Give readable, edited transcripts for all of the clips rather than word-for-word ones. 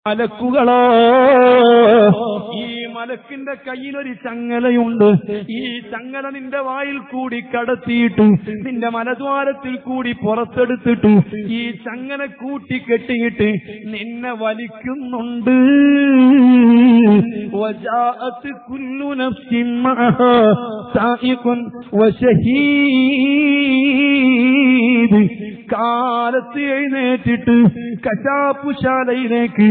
മലക്കുകളോ, ഈ മലക്കിന്റെ കയ്യിലൊരു ചങ്ങലയുണ്ട്. ഈ ചങ്ങല നിന്റെ വായിൽ കൂടി കടത്തിയിട്ട് നിന്റെ മലദ്വാരത്തിൽ കൂടി പുറത്തെടുത്തിട്ട് ഈ ചങ്ങല കൂട്ടിക്കെട്ടിയിട്ട് നിന്നെ വലിക്കുന്നുണ്ട്. വജാഅത് കുല്ലു നഫ്സിൻ മഅഹാ സായിഖുൻ വശഹീദ്. കാലത്ത് എഴുന്നേറ്റിട്ട് കശാപ്പുശാലയിലേക്ക്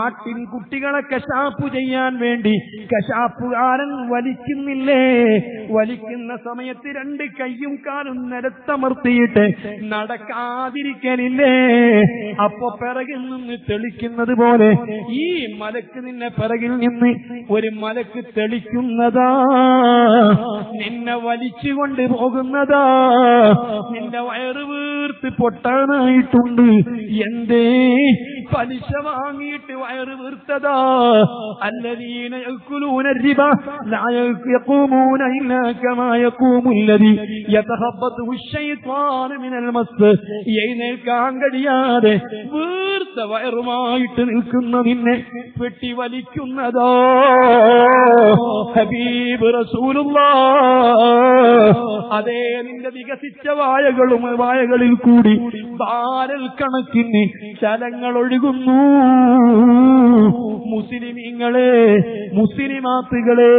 ആട്ടിൻകുട്ടികളെ കശാപ്പു ചെയ്യാൻ വേണ്ടി കശാപ്പുകാരൻ വലിക്കുന്നില്ലേ? വലിക്കുന്ന സമയത്ത് രണ്ട് കൈയും കാലും നിലത്തമർത്തിയിട്ട് നടക്കാതിരിക്കലില്ലേ? അപ്പൊ പിറകിൽ നിന്ന് തെളിക്കുന്നത് പോലെ ഈ മലക്ക് നിന്നെ പിറകിൽ നിന്ന് ഒരു മലക്ക് തെളിക്കുന്നതാ, നിന്നെ വലിച്ചുകൊണ്ട് പോകുന്നതാ. നിന്റെ വയറ് വീർത്ത് പൊട്ടാനായിട്ടുണ്ട്. എന്തേ? പലിശ വാങ്ങിയിട്ട് വയറ് വീർത്തതാ. അല്ലദീന യഅ്കുലൂന الربا لا يقومون إلا كما يقوم الذي يتخبطه الشيطان من المس. എഴുന്നേൽക്കാൻ കഴിയാതെ വീർത്ത വയറുമായിട്ട് നിൽക്കുന്ന നിന്നെ വെട്ടി വലിക്കുന്നതോ ഹബീബ് റസൂലുള്ളാഹ്. അതേ, നിന്റെ വികസിച്ച വായകളിൽ കൂടി ബാരൽ കണക്കിന് ചലങ്ങൾ ഒഴുകുന്നു. മുസ്ലിമീങ്ങളെ, മുസ്ലിമാത്തുകളെ,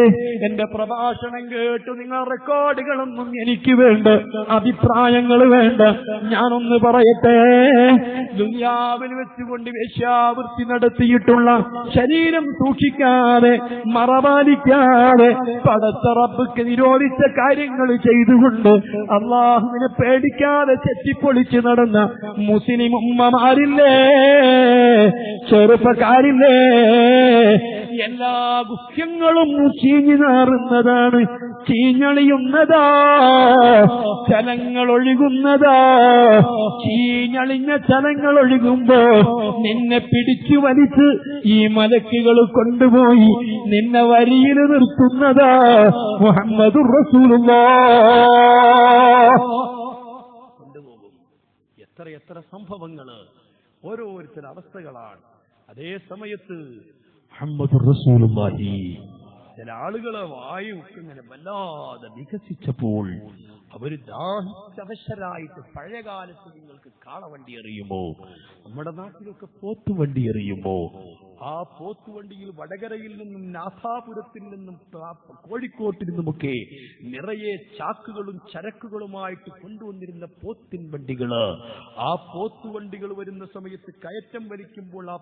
എന്റെ പ്രഭാഷണം കേട്ടു നിങ്ങൾ റെക്കോർഡുകളൊന്നും എനിക്ക് വേണ്ട, അഭിപ്രായങ്ങൾ വേണ്ട. ഞാനൊന്ന് പറയട്ടെ, ദുനിയാവിൽ വെച്ചുകൊണ്ട് വേശ്യാവൃത്തി നടത്തിയിട്ടുള്ള, ശരീരം സൂക്ഷിക്കാതെ മറപാലിക്കാതെ പടച്ച റബ്ബ് നിരോധിച്ച കാര്യങ്ങൾ ചെയ്തുകൊണ്ട് അള്ളാഹുവിനെ പേടിക്കാതെ ചെത്തിപ്പൊളിച്ച് നടന്ന മുസ്ലിം ഉമ്മമാരില്ലേ, ചെറുപ്പക്കാരില്ലേ, എല്ലാ ഗുഹ്യങ്ങളും ചീഞ്ഞു നാറുന്നതാണ്, ചീഞ്ഞളിയുന്നതാ, ചലങ്ങൾ ഒഴുകുന്നതാ. ചീഞ്ഞളിഞ്ഞ ചലങ്ങൾ ഒഴുകുമ്പോ നിന്നെ പിടിച്ചു വലിച്ച് ഈ മലക്കുകൾ കൊണ്ടുപോയി നിന്നെ വരിയിൽ നിർത്തുന്നതാ മുഹമ്മദുർ റസൂലുള്ളാഹ്. കൊണ്ടുപോകും. എത്ര സംഭവങ്ങള്, ഓരോരുത്തരുടെ അവസ്ഥകളാണ്. അതേ സമയത്ത് മുഹമ്മദുർ റസൂലുള്ളാഹി ചില ആളുകളെ വായുക്ക് ഇങ്ങനെ വല്ലാതെ വികസിച്ചപ്പോൾ അവര് ദാഹിച്ചവശരായിട്ട്, പഴയകാലത്ത് നിങ്ങൾക്ക് കാളവണ്ടി അറിയുമോ? നമ്മുടെ നാട്ടിലൊക്കെ പോത്തുവണ്ടി അറിയുമോ? ആ പോത്തുവണ്ടിയിൽ വടകരയിൽ നിന്നും നാഥാപുരത്തിൽ നിന്നും കോഴിക്കോട്ടിൽ നിന്നുമൊക്കെ നിറയെ ചാക്കുകളും ചരക്കുകളുമായിട്ട് കൊണ്ടുവന്നിരുന്ന പോത്തിൻ വണ്ടികള്. ആ പോത്തുവണ്ടികൾ വരുന്ന സമയത്ത് കയറ്റം വലിക്കുമ്പോൾ ആ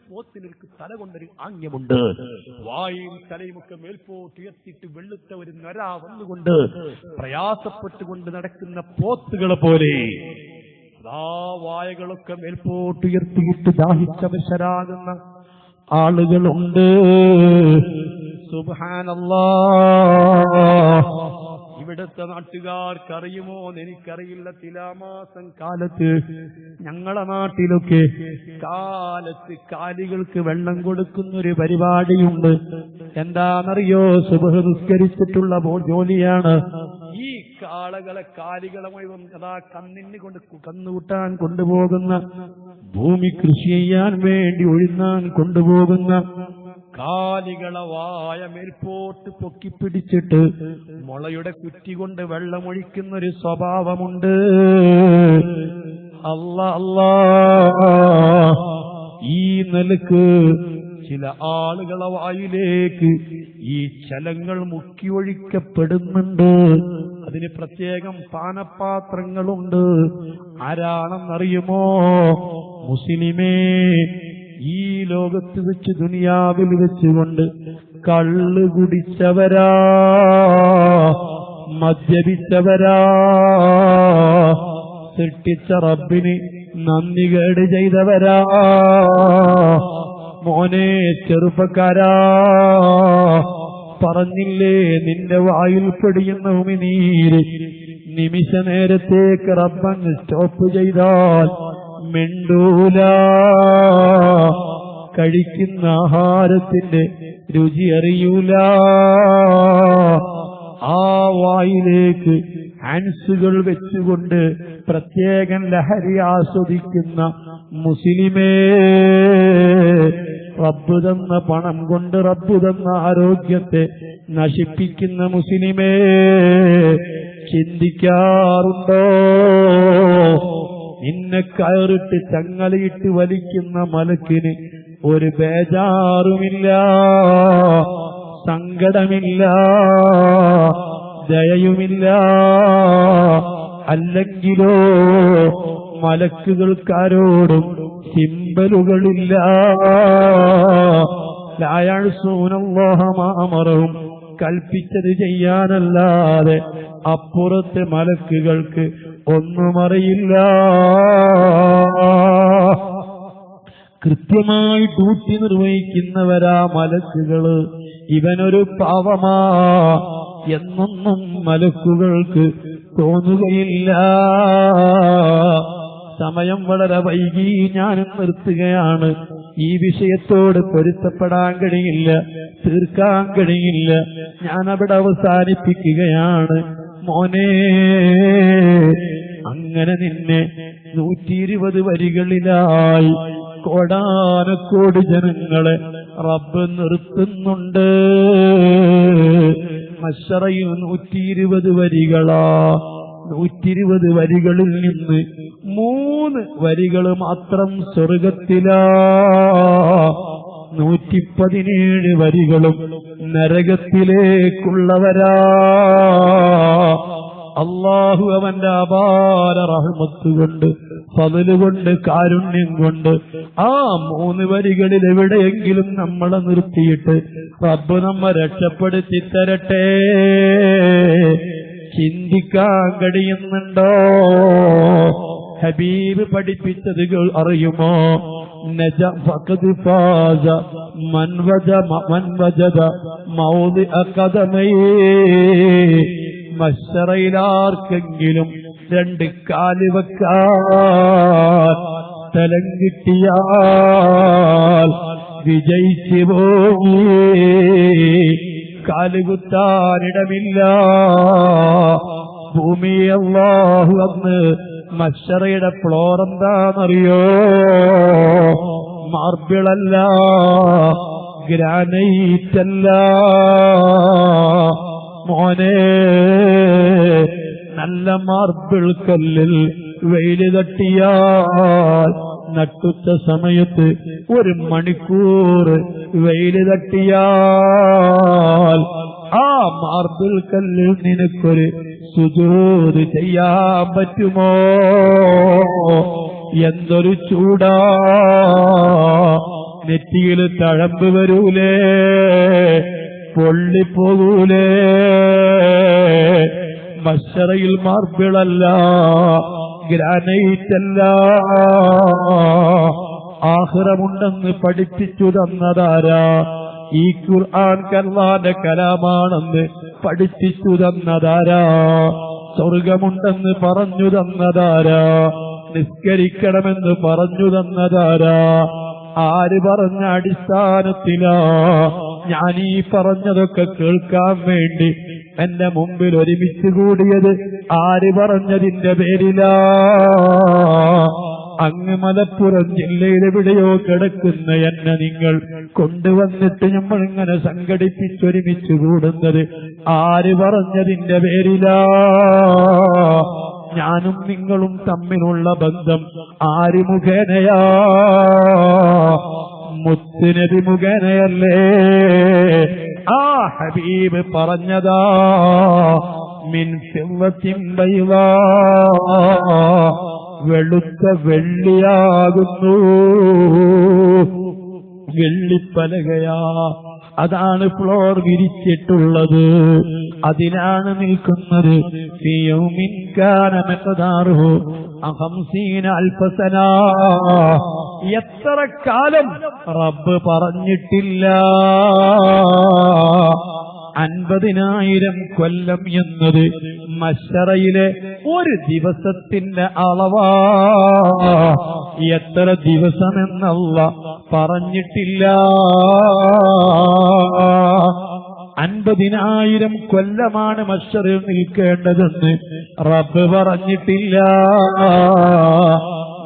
പോത്തിനൊരു തല കൊണ്ടൊരു ആംഗ്യമുണ്ട്. വായും തലയുമൊക്കെ മേൽപോട്ടുയർത്തിയിട്ട് വെളുത്ത ഒരു നര വന്നുകൊണ്ട് പ്രയാസപ്പെട്ടുകൊണ്ട് നടക്കുന്ന പോത്തുകളെ പോലെ ആ വായകളൊക്കെ മേൽപോട്ടുയർത്തിയിട്ട് ദാഹിച്ചവശരാകുന്ന ആളുകളുണ്ട്. സുബ്ഹാനല്ലാഹ്. ഇവിടുത്തെ നാട്ടുകാർക്കറിയുമോ എന്ന് എനിക്കറിയില്ല. തുലാമാസം കാലത്ത് ഞങ്ങളെ നാട്ടിലൊക്കെ കാലത്ത് കാലികൾക്ക് വെള്ളം കൊടുക്കുന്നൊരു പരിപാടിയുണ്ട്. എന്താണെന്നറിയോ? സുബ്ഹ് നിസ്കരിച്ചിട്ടുള്ള ജോലിയാണ്. ഈ കാലികളെ അതാ കന്നുകൂട്ടാൻ കൊണ്ടുപോകുന്ന, ഭൂമി കൃഷി ചെയ്യാൻ വേണ്ടി ഒഴുന്നാൻ കൊണ്ടുപോകുന്ന കാലികളെ വായ മേൽപോട്ട് പൊക്കിപ്പിടിച്ചിട്ട് മുളയുടെ കുറ്റി കൊണ്ട് വെള്ളമൊഴിക്കുന്നൊരു സ്വഭാവമുണ്ട്. അല്ലാ, ഈ നിലക്ക് ചില ആളുകളെ വായിലേക്ക് ഈ ചലങ്ങൾ മുക്കി ഒഴിക്കപ്പെടുന്നുണ്ട്. അതിന് പ്രത്യേകം പാനപാത്രങ്ങളുണ്ട്. ആരാണെന്നറിയുമോ? മുസ്ലിമേ, ഈ ലോകത്ത് വെച്ച്, ദുനിയാവിൽ വെച്ചുകൊണ്ട് കള്ള് കുടിച്ചവരാ, മദ്യപിച്ചവരാ, സൃഷ്ടിച്ച റബ്ബിന് നന്ദികേട് ചെയ്തവരാ. മോനെ ചെറുപ്പക്കാരാ, പറഞ്ഞില്ലേ നിന്റെ വായിൽ പൊടിയുന്ന ഉമിനീര് നിമിഷ നേരത്തേക്ക് റബ്ബങ്ങ് സ്റ്റോപ്പ് ചെയ്താൽ മിണ്ടൂല. കഴിക്കുന്ന ആഹാരത്തിന്റെ രുചി അറിയൂല. ആ വായിലേക്ക് ഹാൻസുകൾ വെച്ചുകൊണ്ട് പ്രത്യേകം ലഹരി ആസ്വദിക്കുന്ന മുസ്ലിമേ, റബ്ബ് തന്ന പണം കൊണ്ട് റബ്ബ് തന്ന ആരോഗ്യത്തെ നശിപ്പിക്കുന്ന മുസ്ലിമേ, ചിന്തിക്കാറുണ്ടോ? നിന്നെ കയറിട്ട് ചങ്ങലയിട്ട് വലിക്കുന്ന മലക്കിന് ഒരു ബേജാറുമില്ല, സങ്കടമില്ല, ദയയുമില്ല. അല്ലെങ്കിലോ മലക്കുകൾക്കാരോടും സിമ്പലുകളില്ല. ലാ യഅ്സൂനല്ലാഹ മാ അമറഹും, കൽപ്പിച്ചത് ചെയ്യാനല്ലാതെ അപ്പുറത്തെ മലക്കുകൾക്ക് ഒന്നും അറിയില്ല. കൃത്യമായി ഡ്യൂട്ടി നിർവഹിക്കുന്നവരാ മലക്കുകള്. ഇവനൊരു പാവമാ എന്നൊന്നും മലക്കുകൾക്ക് തോന്നുകയില്ല. സമയം വളരെ വൈകി, ഞാനും നിർത്തുകയാണ്. ഈ വിഷയത്തോട് പൊരുത്തപ്പെടാൻ കഴിയില്ല, തീർക്കാൻ കഴിയില്ല. ഞാൻ അവിടെ അവസാനിപ്പിക്കുകയാണ്. മോനെ, അങ്ങനെ നിന്നെ 120 വരികളിലായി കോടാനക്കോടി ജനങ്ങളെ റബ്ബ് നിർത്തുന്നുണ്ട്. മശ്ശറയിൽ 120 വരികളാ. 120 വരികളിൽ നിന്ന് 3 വരികൾ മാത്രം സ്വർഗത്തിലാ. 117 വരികളും നരകത്തിലേക്കുള്ളവരാ. അല്ലാഹു അവന്റെ അപാര റഹ്മത്ത് കൊണ്ട്, ഫള് കൊണ്ട്, കാരുണ്യം കൊണ്ട് ആ 3 വരികളിൽ എവിടെയെങ്കിലും നമ്മളെ നിർത്തിയിട്ട് റബ്ബ് നമ്മെ രക്ഷപ്പെടുത്തി തരട്ടെ. ചിന്തിക്കാൻ കഴിയുന്നുണ്ടോ? ഹബീബ് പഠിപ്പിച്ചത് അറിയുമോ? നജ ഫഖദ് ഫാസ മൻ വജദ മൗദിഅ ഖദമൈ. മശ്ശറയിലാർക്കെങ്കിലും 2 കാല് വെക്കാൻ സ്ഥലം കിട്ടിയാൽ വിജയിച്ചു പോയി. കാലുകുത്താനിടമില്ല. ഭൂമി അല്ലാഹു അന്ന് മശ്ശറയുടെ ഫ്ലോർ എന്താണെന്നറിയോ? മാർബിളല്ല, ഗ്രാനൈറ്റ് അല്ല. മോനെ, നല്ല മാർബിൾ കല്ലിൽ വെയില് തട്ടിയാൽ, നട്ടുച്ച സമയത്ത് 1 മണിക്കൂർ വെയില് തട്ടിയാൽ ആ മാർബിൾ കല്ലിൽ നിനക്കൊരു സുജൂദ് ചെയ്യാൻ പറ്റുമോ? എന്തൊരു ചൂടാ! നെറ്റിയിൽ തഴമ്പ് വരൂലേ, പൊള്ളിപ്പോകൂലേ. മശ്ശറയിൽ മാർബിളല്ല, ഗ്രാനൈറ്റ് അല്ല. ആഖിറമുണ്ടെന്ന് പഠിപ്പിച്ചു തന്നതാരാ? ഈ ഖുർആൻ അല്ലാഹുവിന്റെ കലാമാണെന്ന് പഠിപ്പിച്ചു തന്നതാരാ? സ്വർഗമുണ്ടെന്ന് പറഞ്ഞു തന്നതാരാ? നിസ്കരിക്കണമെന്ന് പറഞ്ഞു തന്നതാരാ? ആര് പറഞ്ഞ അടിസ്ഥാനത്തിലാ ഞാനീ പറഞ്ഞതൊക്കെ കേൾക്കാൻ വേണ്ടി എന്റെ മുമ്പിൽ ഒരുമിച്ച് കൂടിയത്? ആര് പറഞ്ഞതിന്റെ പേരിലാ? അങ്ങ് മലപ്പുറം ജില്ലയിലെവിടെയോ കിടക്കുന്ന എന്നെ നിങ്ങൾ കൊണ്ടുവന്നിട്ട് നമ്മൾ ഇങ്ങനെ സംഘടിപ്പിച്ചൊരുമിച്ച് കൂടുന്നത് ആര് പറഞ്ഞതിന്റെ പേരിലാ? ഞാനും നിങ്ങളും തമ്മിലുള്ള ബന്ധം ആര് മുഖേനയാ? മുത്തുനബി മുഖേനയല്ലേ? ആ ഹബീബ് പറഞ്ഞതാ, മിൻ ഫിദ്ദത്തിൻ ബൈളാ, വെളുത്ത വെള്ളിയാകുന്നു, വെള്ളിപ്പലകയാ. അതാണ് ഫ്ലോർ വിരിച്ചിട്ടുള്ളത്, അതിലാണ് നിൽക്കുന്നത്. ഫീ യൗമിൻ കാന മിഖ്ദാറുഹു 50,000 സന. എത്ര കാലം റബ്ബ് പറഞ്ഞിട്ടില്ല. 50,000 കൊല്ലം എന്നത് മശ്ശറയിലെ ഒരു ദിവസത്തിന്റെ അളവാ. എത്ര ദിവസമെന്നല്ല പറഞ്ഞിട്ടില്ല. 50,000 കൊല്ലമാണ് മശ്ശറിൽ നിൽക്കേണ്ടതെന്ന് റബ്ബ് പറഞ്ഞിട്ടില്ല.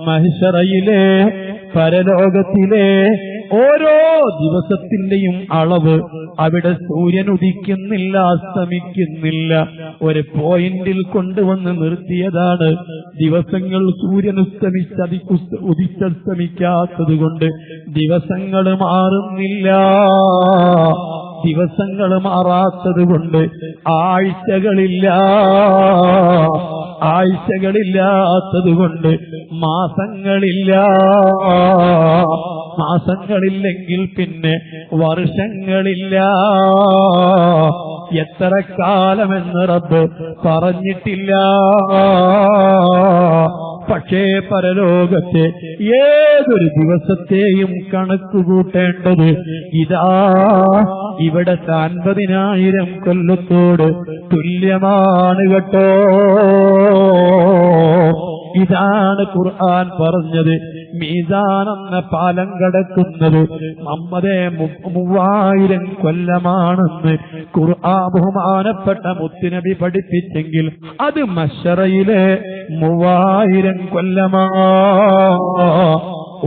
മഹ്ശറയിലെ പരലോകത്തിലെ ഓരോ ദിവസത്തിന്റെയും അളവ് അവിടെ സൂര്യൻ ഉദിക്കുന്നില്ല, അസ്തമിക്കുന്നില്ല. ഒരു പോയിന്റിൽ കൊണ്ടുവന്ന് നിർത്തിയതാണ്. ദിവസങ്ങൾ സൂര്യൻ ഉദിച്ചസ്തമിക്കാത്തത് കൊണ്ട് ദിവസങ്ങൾ മാറുന്നില്ല. ദിവസങ്ങൾ മാറാത്തത് കൊണ്ട് ആഴ്ചകളില്ലാത്തത് കൊണ്ട് മാസങ്ങളില്ല. മാസങ്ങളില്ലെങ്കിൽ പിന്നെ വർഷങ്ങളില്ല. എത്ര കാലമെന്ന് റബ്ബ് പറഞ്ഞിട്ടില്ല. പക്ഷേ പരലോകത്തെ ഏതൊരു ദിവസത്തെയും കണക്കുകൂട്ടേണ്ടത് ഇതാ ഇവിടെ 50,000 കൊല്ലത്തോട് തുല്യമാണ് കേട്ടോ. ഇതാണ് ഖുർആൻ പറഞ്ഞത്. മീസാൻ എന്ന പാലം കടക്കുന്നത് 3000 കൊല്ലമാണെന്ന് ഖുർആൻ ബഹുമാനപ്പെട്ട മുത്തുനബി പഠിപ്പിച്ചെങ്കിൽ അത് മശ്ശറയിലെ 3000 കൊല്ലമാ.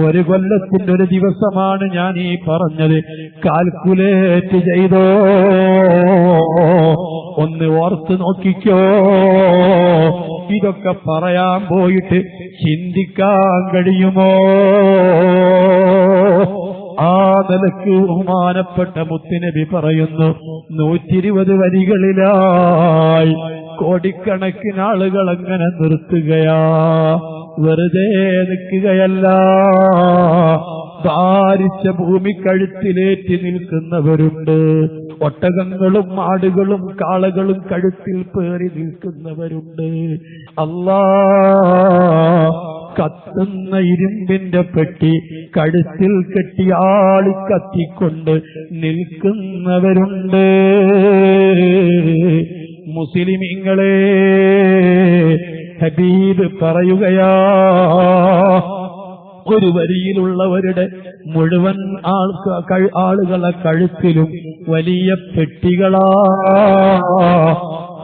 ഒരു കൊല്ലത്തിന്റെ ഒരു ദിവസമാണ് ഞാൻ ഈ പറഞ്ഞത്. കാൽക്കുലേറ്റ് ചെയ്തോ, ഒന്ന് ഓർത്ത് നോക്കിക്കോ. ഇതൊക്കെ പറയാൻ പോയിട്ട് ചിന്തിക്കാൻ കഴിയുമോ? ആ നിലക്ക് ബഹുമാനപ്പെട്ട മുത്തുനബി പറയുന്നു, 120 വരികളിലായി കോടിക്കണക്കിന് ആളുകൾ അങ്ങനെ നിർത്തുകയാ. വെറുതെ നിൽക്കുകയല്ല, ഭാരിച്ച ഭൂമി കഴുത്തിലേറ്റി നിൽക്കുന്നവരുണ്ട്. ഒട്ടകങ്ങളും ആടുകളും കാളകളും കഴുത്തിൽ പേറി നിൽക്കുന്നവരുണ്ട്. അല്ലാ, കത്തുന്ന ഇരുമ്പിന്റെ പെട്ടി കഴുത്തിൽ കെട്ടി ആളി കത്തിക്കൊണ്ട് നിൽക്കുന്നവരുണ്ട്. മുസ്ലിമീങ്ങളെ, ഹബീബ് പറയുകയാ, ഒരു വരിയിലുള്ളവരുടെ മുഴുവൻ ആളുകളെ കഴുത്തിലും വലിയ പെട്ടികളാ.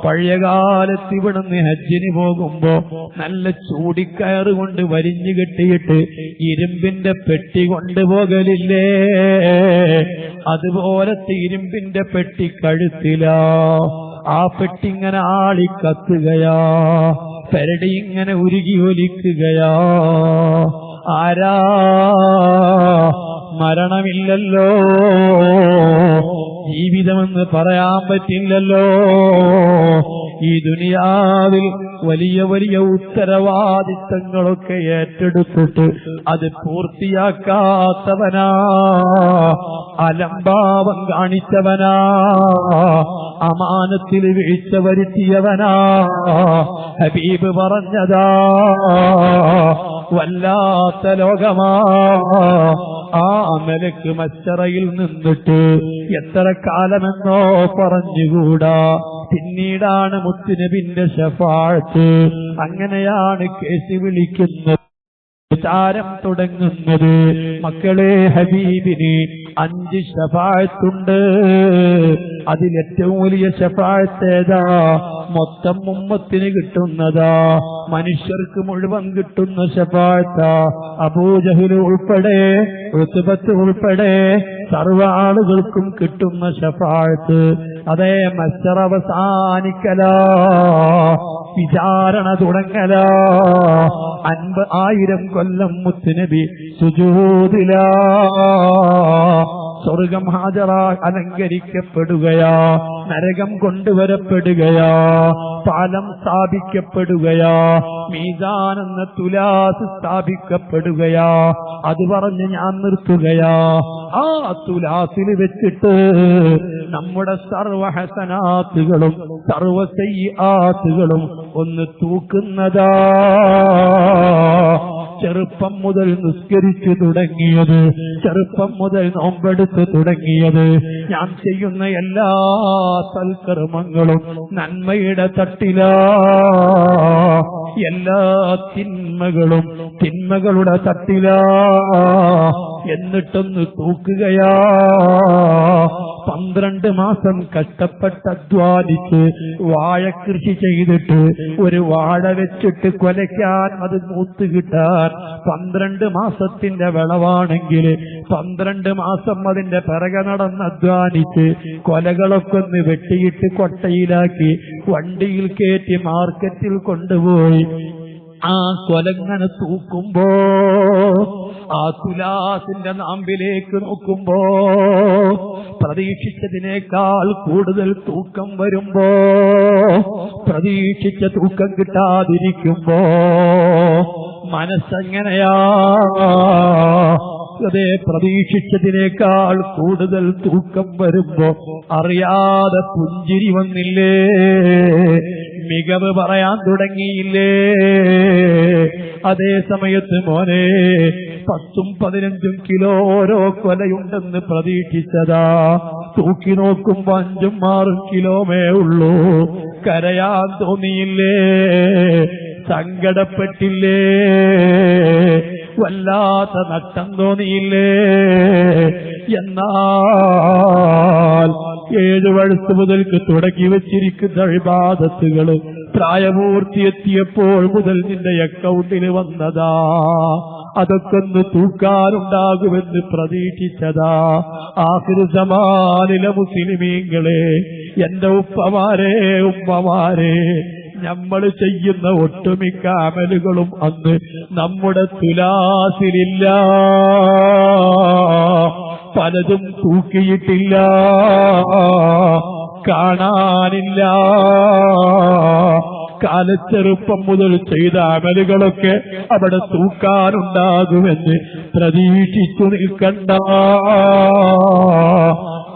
പഴയകാലത്ത് ഇവിടുന്ന് ഹജ്ജിന് പോകുമ്പോ നല്ല ചൂടിക്കയറുകൊണ്ട് വരിഞ്ഞു കെട്ടിയിട്ട് ഇരുമ്പിന്റെ പെട്ടി കൊണ്ടുപോകലില്ലേ? അതുപോലത്തെ ഇരുമ്പിന്റെ പെട്ടി കഴുത്തിലാ. ആ പെട്ടി ഇങ്ങനെ ആളി കത്തുകയാ, പെരടി ഇങ്ങനെ ഉരുകി ഒലിക്കുകയാ. ആരാ? മരണമില്ലല്ലോ, ജീവിതമെന്ന് പറയാൻ പറ്റില്ലല്ലോ. ഈ ദുനിയാവിൽ വലിയ വലിയ ഉത്തരവാദിത്തങ്ങളൊക്കെ ഏറ്റെടുത്തിട്ട് അത് പൂർത്തിയാക്കാത്തവനാ, അലംഭാവം കാണിച്ചവനാ, അമാനത്തിൽ വീഴ്ച വരുത്തിയവനാ. ഹബീബ് പറഞ്ഞതാ, വല്ലാത്ത ലോകമാ. ആ നിലക്ക് മശ്ശറയിൽ നിന്നിട്ട് എത്ര കാലമെന്നോ പറഞ്ഞുകൂടാ. പിന്നീടാണ് മുത്തുനബിന്റെ ശഫാഅത്ത്. അങ്ങനെയാണ് കേസ് വിളിക്കുന്നത്, വിചാരം തുടങ്ങുന്നത്. മക്കളെ, ഹബീബിന് 5 ശഫാഅത്തുണ്ട്. അതിലേറ്റവും വലിയ ശഫാഅത്ത് ഏതാ? മൊത്തം ഉമ്മത്തിന് കിട്ടുന്നതാ, മനുഷ്യർക്ക് മുഴുവൻ കിട്ടുന്ന ശഫാഅത്താ. അബൂജഹൽ ഉൾപ്പെടെ, ഉത്ബത്ത് ഉൾപ്പെടെ സർവ്വ ആളുകൾക്കും കിട്ടുന്ന ശഫാഅത്ത്. അതേ, മശ്ശറ അവസാനിക്കലാ, വിചാരണ തുടങ്ങലാ. 50,000 കൊല്ലം മുത്തുനബി സുജൂദിലാ. സ്വർഗം അലങ്കരിക്കപ്പെടുകയാ, നരകം കൊണ്ടുവരപ്പെടുകയാ, പാലം സ്ഥാപിക്കപ്പെടുകയാ, മീസാൻ എന്ന തുലാസ് സ്ഥാപിക്കപ്പെടുകയാ. അത് പറഞ്ഞ് ഞാൻ നിർത്തുകയാ. ആ തുലാസിൽ വെച്ചിട്ട് നമ്മുടെ സർവ്വ ഹസനാത്തുകളും സർവ്വ സയ്യിആത്തുകളും ഒന്ന് തൂക്കുന്നതാ. ചെറുപ്പം മുതൽ നിസ്കരിച്ചു തുടങ്ങിയത്, ചെറുപ്പം മുതൽ നോമ്പെടുത്ത് തുടങ്ങിയത്, ഞാൻ ചെയ്യുന്ന എല്ലാ സൽക്കർമ്മങ്ങളും നന്മയുടെ തട്ടിലാ. എല്ലാ തിന്മകളും തിന്മകളുടെ തട്ടിലാ. എന്നിട്ടൊന്ന് തൂക്കുകയാ. 12 മാസം കഷ്ടപ്പെട്ട് അധ്വാനിച്ച് വാഴക്കൃഷി ചെയ്തിട്ട് ഒരു വാഴ വെച്ചിട്ട് കൊലയ്ക്കാൻ, അത് മൂത്ത് കിട്ടാൻ 12 മാസത്തിന്റെ വിളവാണെങ്കിൽ 12 മാസം അതിന്റെ പിറകെ നടന്ന് അധ്വാനിച്ച് കൊലകളൊക്കെ ഒന്ന് വെട്ടിയിട്ട് കൊട്ടയിലാക്കി വണ്ടിയിൽ കയറ്റി മാർക്കറ്റിൽ കൊണ്ടുപോയി ആ കൊലങ്ങനെ തൂക്കുമ്പോ, ആ തുലാസിന്റെ നാമ്പിലേക്ക് നോക്കുമ്പോ പ്രതീക്ഷിച്ചതിനേക്കാൾ കൂടുതൽ തൂക്കം വരുമ്പോ, പ്രതീക്ഷിച്ച തൂക്കം കിട്ടാതിരിക്കുമ്പോ മനസ്സെങ്ങനെയാ? അതേ, പ്രതീക്ഷിച്ചതിനേക്കാൾ കൂടുതൽ തൂക്കം വരുമ്പോ അറിയാതെ പുഞ്ചിരി വന്നില്ലേ? മികവ് പറയാൻ തുടങ്ങിയില്ലേ? അതേ സമയത്ത് മോനെ 10-15 കിലോ ഓരോ കൊലയുണ്ടെന്ന് പ്രതീക്ഷിച്ചതാ, തൂക്കി നോക്കുമ്പോ 5-6 കിലോമേ ഉള്ളൂ. കരയാൻ തോന്നിയില്ലേ? സങ്കടപ്പെട്ടില്ലേ? വല്ലാത്ത നഷ്ടം തോന്നിയില്ലേ? എന്നാൽ 7 വയസ്സ് മുതൽക്ക് തുടങ്ങി വച്ചിരിക്കുന്ന ഇബാദത്തുകൾ പ്രായപൂർത്തിയെത്തിയപ്പോൾ മുതൽ നിന്റെ അക്കൗണ്ടിൽ വന്നതാ. അതൊക്കെ ഒന്ന് തൂക്കാനുണ്ടാകുമെന്ന് പ്രതീക്ഷിച്ചതാ. ആഖിറു സമാനിലെ മുസ്ലിമീങ്ങളെ, എന്റെ ഉപ്പമാരെ, ഉമ്മമാരെ, നമ്മൾ ചെയ്യുന്ന ഒട്ടുമിക്ക അമലുകളും അന്ന് നമ്മുടെ തുലാസിലില്ല. പലതും തൂക്കിയിട്ടില്ല, കാണാനില്ല. കാലച്ചെറുപ്പം മുതൽ ചെയ്ത അമലുകളൊക്കെ അവിടെ തൂക്കാനുണ്ടാകുമെന്ന് പ്രതീക്ഷിച്ചു നിൽക്കണ്ട.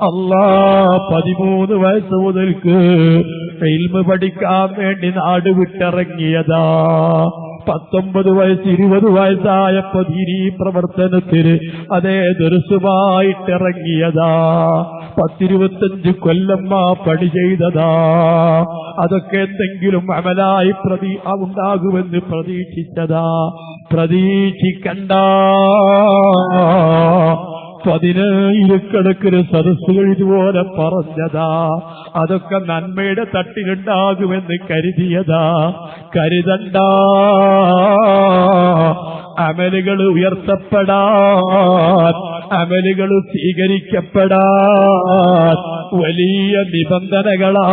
അല്ലാഹ് 13 വയസ്സ് മുതൽക്ക് ഇൽമ് പഠിക്കാൻ വേണ്ടി നാട് വിട്ടിറങ്ങിയതാ. 19 വയസ്സ് 20 വയസ്സായപ്പോ ദീനീ പ്രവർത്തനത്തിന് അതേ ദർസുമായിട്ടിറങ്ങിയതാ. 10-25 കൊല്ലം പണി ചെയ്തതാ. അതൊക്കെ എന്തെങ്കിലും അമലായി ഉണ്ടാകുമെന്ന് പ്രതീക്ഷിച്ചതാ. പ്രതീക്ഷിക്കണ്ട. 10,000 സദസ്സുകൾ ഇതുപോലെ പറഞ്ഞതാ. അതൊക്കെ നന്മയുടെ തട്ടിലുണ്ടാകുമെന്ന് കരുതിയതാ. കരുതണ്ട. അമലുകൾ ഉയർത്തപ്പെടാൻ, അമലുകൾ സ്വീകരിക്കപ്പെടാൻ വലിയ നിബന്ധനകളാ.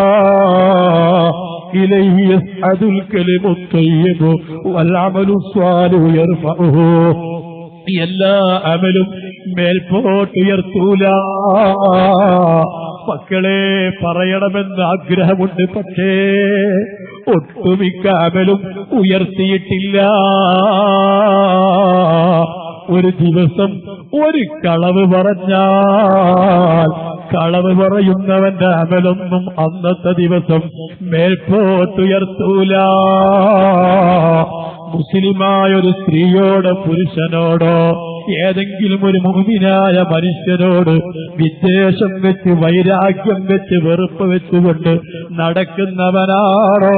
ഇലൈഹി യസ്അദുൽ കലിമു ത്വയ്യിബു വൽ അമലു സ്വാലിഹു യർഫഉഹു. എല്ലാ അമലും മേൽപോട്ടുയർത്തൂല. മക്കളെ, പറയണമെന്ന് ആഗ്രഹമുണ്ട്, പക്ഷേ ഒട്ടുമിക്ക അമലും ഉയർത്തിയിട്ടില്ല. ഒരു ദിവസം ഒരു കളവ് പറഞ്ഞാൽ കളവ് പറയുന്നവന്റെ അമലൊന്നും അന്നത്തെ ദിവസം മേൽപോട്ടുയർത്തൂല. മുസ്ലിമായൊരു സ്ത്രീയോടോ പുരുഷനോടോ ഏതെങ്കിലും ഒരു മുഅ്മിനായ മനുഷ്യനോട് വിദ്വേഷം വെച്ച്, വൈരാഗ്യം വെച്ച്, വെറുപ്പ് വെച്ചുകൊണ്ട് നടക്കുന്നവനാണോ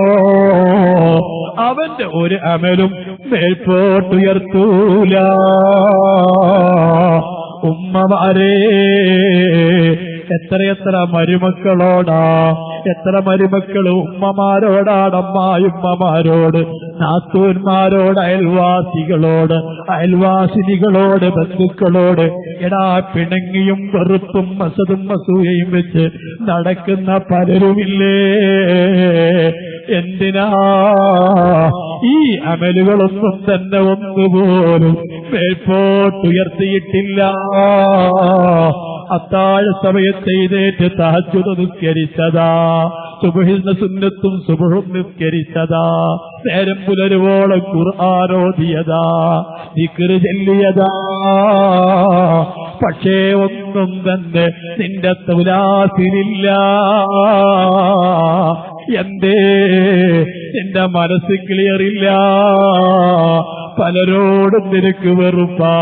അവന്റെ ഒരു അമലും മേൽപോട്ടുയർത്തൂല. ഉമ്മമാരെ, എത്രയെത്ര മരുമക്കളോടാ, എത്ര മരുമക്കൾ ഉമ്മമാരോടാണ്, അമ്മായിമ്മമാരോട്, നാത്തൂന്മാരോട്, അയൽവാസികളോട്, അയൽവാസിനികളോട്, ബന്ധുക്കളോട് എടാ പിണങ്ങിയും വെറുപ്പും അസതും അസൂയയും വെച്ച് നടക്കുന്ന പലരുമില്ലേ? എന്തിനാ? ഈ അമലുകളൊന്നും തന്നെ ഒന്നുപോലും മേൽപോട്ടുയർത്തിയിട്ടില്ല. അത്താഴ സമയത്ത് എഴുന്നേറ്റ് തഹജ്ജുദ് നിസ്കരിച്ചതാ, സുബ്ഹിന്റെ സുന്നത്തും സുബ്ഹും നിസ്കരിച്ചതാ, നേരം പുലരുവോളം ഖുർആൻ ഓതിയതാ, ദിക്റ് ചൊല്ലിയതാ. പക്ഷേ ഒന്നും തന്നെ നിന്റെ തുലാസിലില്ല. എന്തേ? നിന്റെ മനസ്സ് ക്ലിയറില്ല. പലരോടും നിനക്ക് വെറുപ്പാ,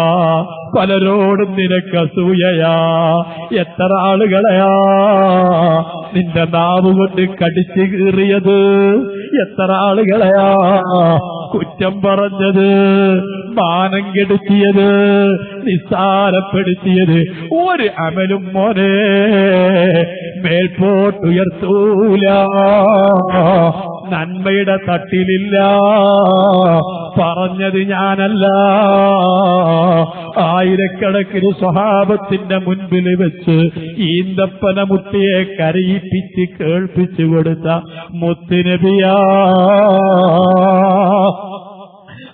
പലരോടും നിനക്ക് അസൂയയാ. എത്ര ആളുകളെയാ നിന്റെ നാവ് കൊണ്ട് കടിച്ചു കീറിയത്, എത്ര ആളുകളെയാ കുറ്റം പറഞ്ഞത്, മാനം കെടുത്തിയത്, നിസ്സാരപ്പെടുത്തിയത്. ഒരു അമലും മോനെ മേൽപോട്ടുയർത്തൂല, നന്മയുടെ തട്ടിലില്ല. പറഞ്ഞത് ഞാനല്ല, ആയിരക്കണക്കിന് സ്വഹാബത്തിന്റെ മുൻപിൽ വെച്ച് ഈന്തപ്പന മുട്ടിയെ കരയിപ്പിച്ച് കേൾപ്പിച്ചു കൊടുത്ത മുത്തുനബിയാ.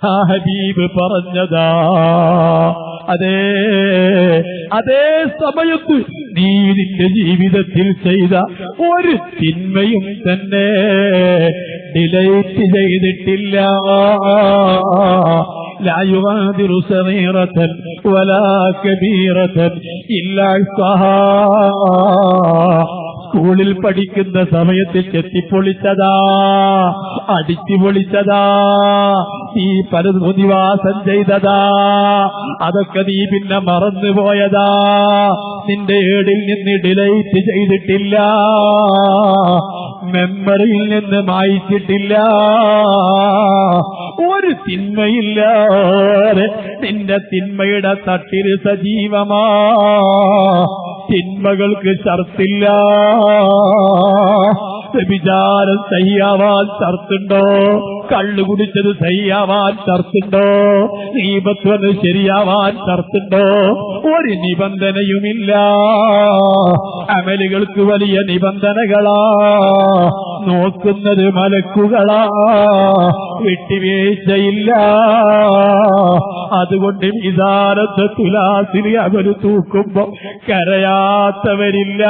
ആ ഹബീബ് പറഞ്ഞതാ. അതേ സമയത്ത് നീ നിന്റെ ജീവിതത്തിൽ ചെയ്ത ഒരു തിന്മയും തന്നെ ഡിലൈറ്റ് ചെയ്തിട്ടില്ല. لا يغادر صغيرة ولا كبيرة إلا أحصاها. സ്കൂളിൽ പഠിക്കുന്ന സമയത്ത് ചെത്തിപ്പൊളിച്ചതാ, അടിച്ചു പൊളിച്ചതാ, നീ പലതും നിവാസം ചെയ്തതാ, അതൊക്കെ നീ പിന്നെ മറന്നുപോയതാ. നിന്റെ ഏടിൽ നിന്ന് ഡിലൈറ്റ് ചെയ്തിട്ടില്ല, മെമ്മറിയിൽ നിന്ന് മായിച്ചിട്ടില്ല. ഒരു തിന്മയില്ലാതെ നിന്റെ തിന്മയുടെ തട്ടിൽ സജീവമാ. തിന്മകൾക്ക് ഷർത്തില്ല. വിചാരം സഹിയാവാൻ ഷർത്തുണ്ടോ? കള്ളു കുടിച്ചത് സഹിയാവാൻ ഷർത്തുണ്ടോ? ഗീബത്ത് ശരിയാവാൻ ഷർത്തുണ്ടോ? ഒരു നിബന്ധനയുമില്ല. അമലുകൾക്ക് വലിയ നിബന്ധനകളാ, നോക്കുന്നത് മലക്കുകളാ, വിട്ടുവീഴ്ചയില്ല. അതുകൊണ്ട് വിചാരത്തെ തുലാസിൽ അവര് തൂക്കുമ്പോ കരയാത്തവരില്ല,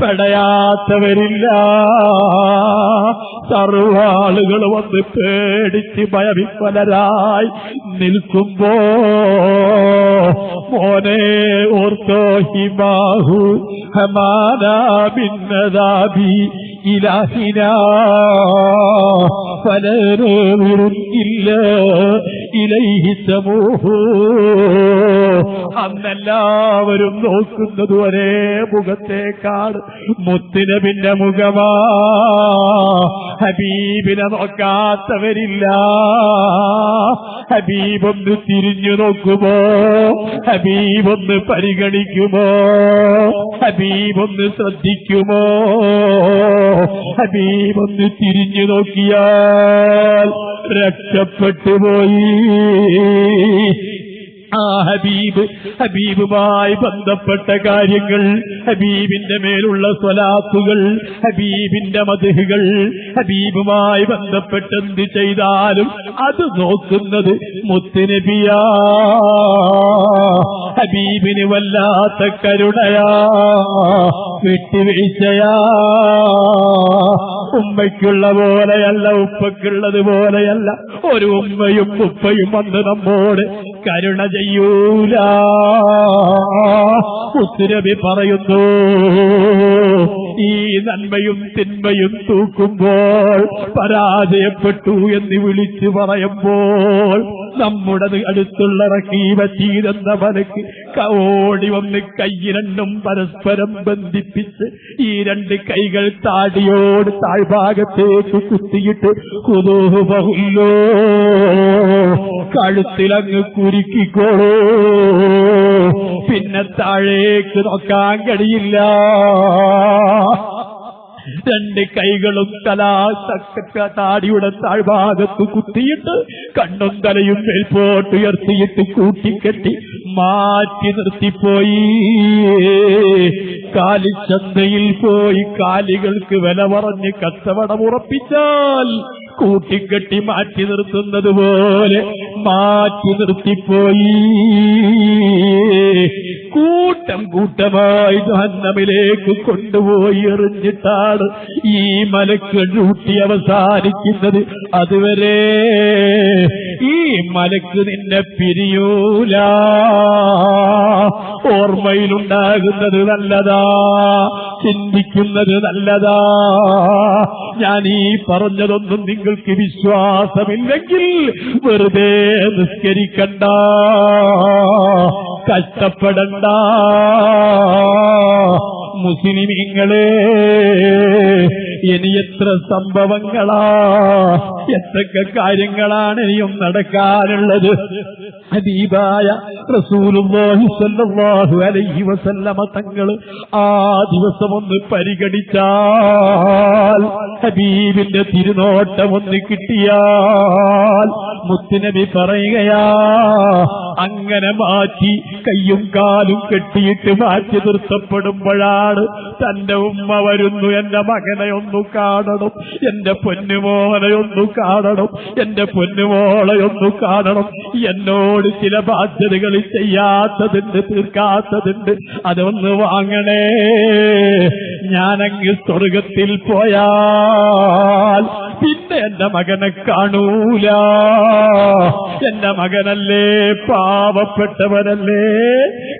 പെടയാത്തവരില്ല. സർവാളുകൾ വന്ന് പേടിച്ച് ഭയവിഫലരായി നിൽക്കുമ്പോ മോനെ ഓർത്തോ ഹിമാഹു ഹമാനാ ബിന്നദാബി ഇലാഹിനാ ഫലനൂറുൻ ഇല്ലാ ഇലൈഹി തമൂഹു. അന്നെല്ലാവരും നോക്കുന്നത് ഒരേ മുഖത്തേക്കാണ്, മുത്തുനബിന്റെ മുഖമാ. ഹബീബിനെ നോക്കാത്തവരില്ല. ഹബീബൊന്ന് തിരിഞ്ഞു നോക്കുമോ? ഹബീബൊന്ന് പരിഗണിക്കുമോ? ഹബീബൊന്ന് ശ്രദ്ധിക്കുമോ? ഹബീബൊന്ന് തിരിഞ്ഞു നോക്കിയാൽ രക്ഷപ്പെട്ടു പോയി. ആ ഹബീബുമായി ബന്ധപ്പെട്ട കാര്യങ്ങൾ, ഹബീബിന്റെ മേലുള്ള സ്വലാത്തുകൾ, ഹബീബിന്റെ മദ്ഹുകൾ, ഹബീബുമായി ബന്ധപ്പെട്ട് എന്ത് ചെയ്താലും അത് നോക്കുന്നത് മുത്തുനബിയാ. ഹബീബിന് വല്ലാത്ത കരുണയാ, വിട്ടുവീഴ്ചയാ. ഉമ്മയ്ക്കുള്ള പോലെയല്ല, ഉപ്പയ്ക്കുള്ളത് പോലെയല്ല. ഒരു ഉമ്മയും ഉപ്പയും വന്ന് നമ്മോട് കരുണ ചെയ്യൂല. മുത്തുനബി പറയുന്നു, ഈ നന്മയും തിന്മയും തൂക്കുമ്പോൾ പരാജയപ്പെട്ടു എന്ന് വിളിച്ചു പറയുമ്പോൾ നമ്മുടെ അടുത്തുള്ള റഖീബത്തീതെന്ന മലക്ക് ഓടി വന്ന് കൈ രണ്ടും പരസ്പരം ബന്ധിപ്പിച്ച് ഈ രണ്ട് കൈകൾ താടിയോട് താഴ്ഭാഗത്തേക്ക് കുത്തിയിട്ട് കുതൂഹു ബഹുല്ലോ, കഴുത്തിലങ്ങ് കുരുക്കിക്കോളൂ, പിന്നെ താഴേക്ക് നോക്കാൻ കഴിയില്ല. രണ്ട് കൈകളും താടിയുടെ താഴ്ഭാഗത്ത് കുത്തിയിട്ട് കണ്ണും തലയും മേൽപോട്ടുയർത്തിയിട്ട് കൂട്ടിക്കെട്ടി മാറ്റി നിർത്തിപ്പോയി. കാലിച്ചന്തയിൽ പോയി കാലികൾക്ക് വില പറഞ്ഞ് കച്ചവടം ഉറപ്പിച്ചാൽ കൂട്ടിക്കെട്ടി മാറ്റി നിർത്തുന്നത് പോലെ മാറ്റി നിർത്തിപ്പോയി. കൂട്ടം കൂട്ടമായി ജഹന്നമിലേക്ക് കൊണ്ടുപോയി എറിഞ്ഞിട്ടാണ് ഈ മലക്ക് ഡ്യൂട്ടി അവസാനിക്കുന്നത്. അതുവരെ ഈ മലക്ക് നിന്നെ പിരിയൂല. ഓർമ്മയിലുണ്ടാകുന്നത് നല്ലതാ, ചിന്തിക്കുന്നത് നല്ലതാ. ഞാൻ ഈ പറഞ്ഞതൊന്നും നിങ്ങൾക്ക് വിശ്വാസമില്ലെങ്കിൽ വെറുതെ നിസ്കരിക്കണ്ട, കഷ്ടപ്പെടണ്ട. മുസ്ലിമീങ്ങളെ, ഇനി എത്ര സംഭവങ്ങളാ, എന്തൊക്കെ കാര്യങ്ങളാണ് ഇനിയും നടക്കാനുള്ളത്. ഹബീബായ റസൂലുള്ളാഹി സ്വല്ലല്ലാഹു അലൈഹി വസല്ലമ തങ്ങൾ ആ ദിവസം ഒന്ന് പരിഗണിച്ചാൽ, ഹബീബിന്റെ തിരുനോട്ടം ഒന്ന് കിട്ടിയാൽ, മുത്തുനബി പറയുകയാ, അങ്ങനെ മാറ്റി കയ്യും കാലും കെട്ടിയിട്ട് മാറ്റി നിർത്തപ്പെടുമ്പോഴാണ് തന്റെ ഉമ്മ വരുന്നു, എന്റെ മകനെ ഒന്ന് കാണണം, എന്റെ പൊന്നുമോനെ ഒന്ന് കാണണം, എന്റെ പൊന്നുമോളെ ഒന്ന് കാണണം, എന്നോട് ചില ബാധ്യതകൾ ചെയ്യാത്തതുണ്ട്, തീർക്കാത്തതുണ്ട്, അതൊന്ന് വാങ്ങണേ. ഞാനങ്ങ് സ്വർഗത്തിൽ പോയാൽ പിന്നെ എന്റെ മകനെ കാണൂല. എന്റെ മകനല്ലേ, പാവപ്പെട്ടവനല്ലേ,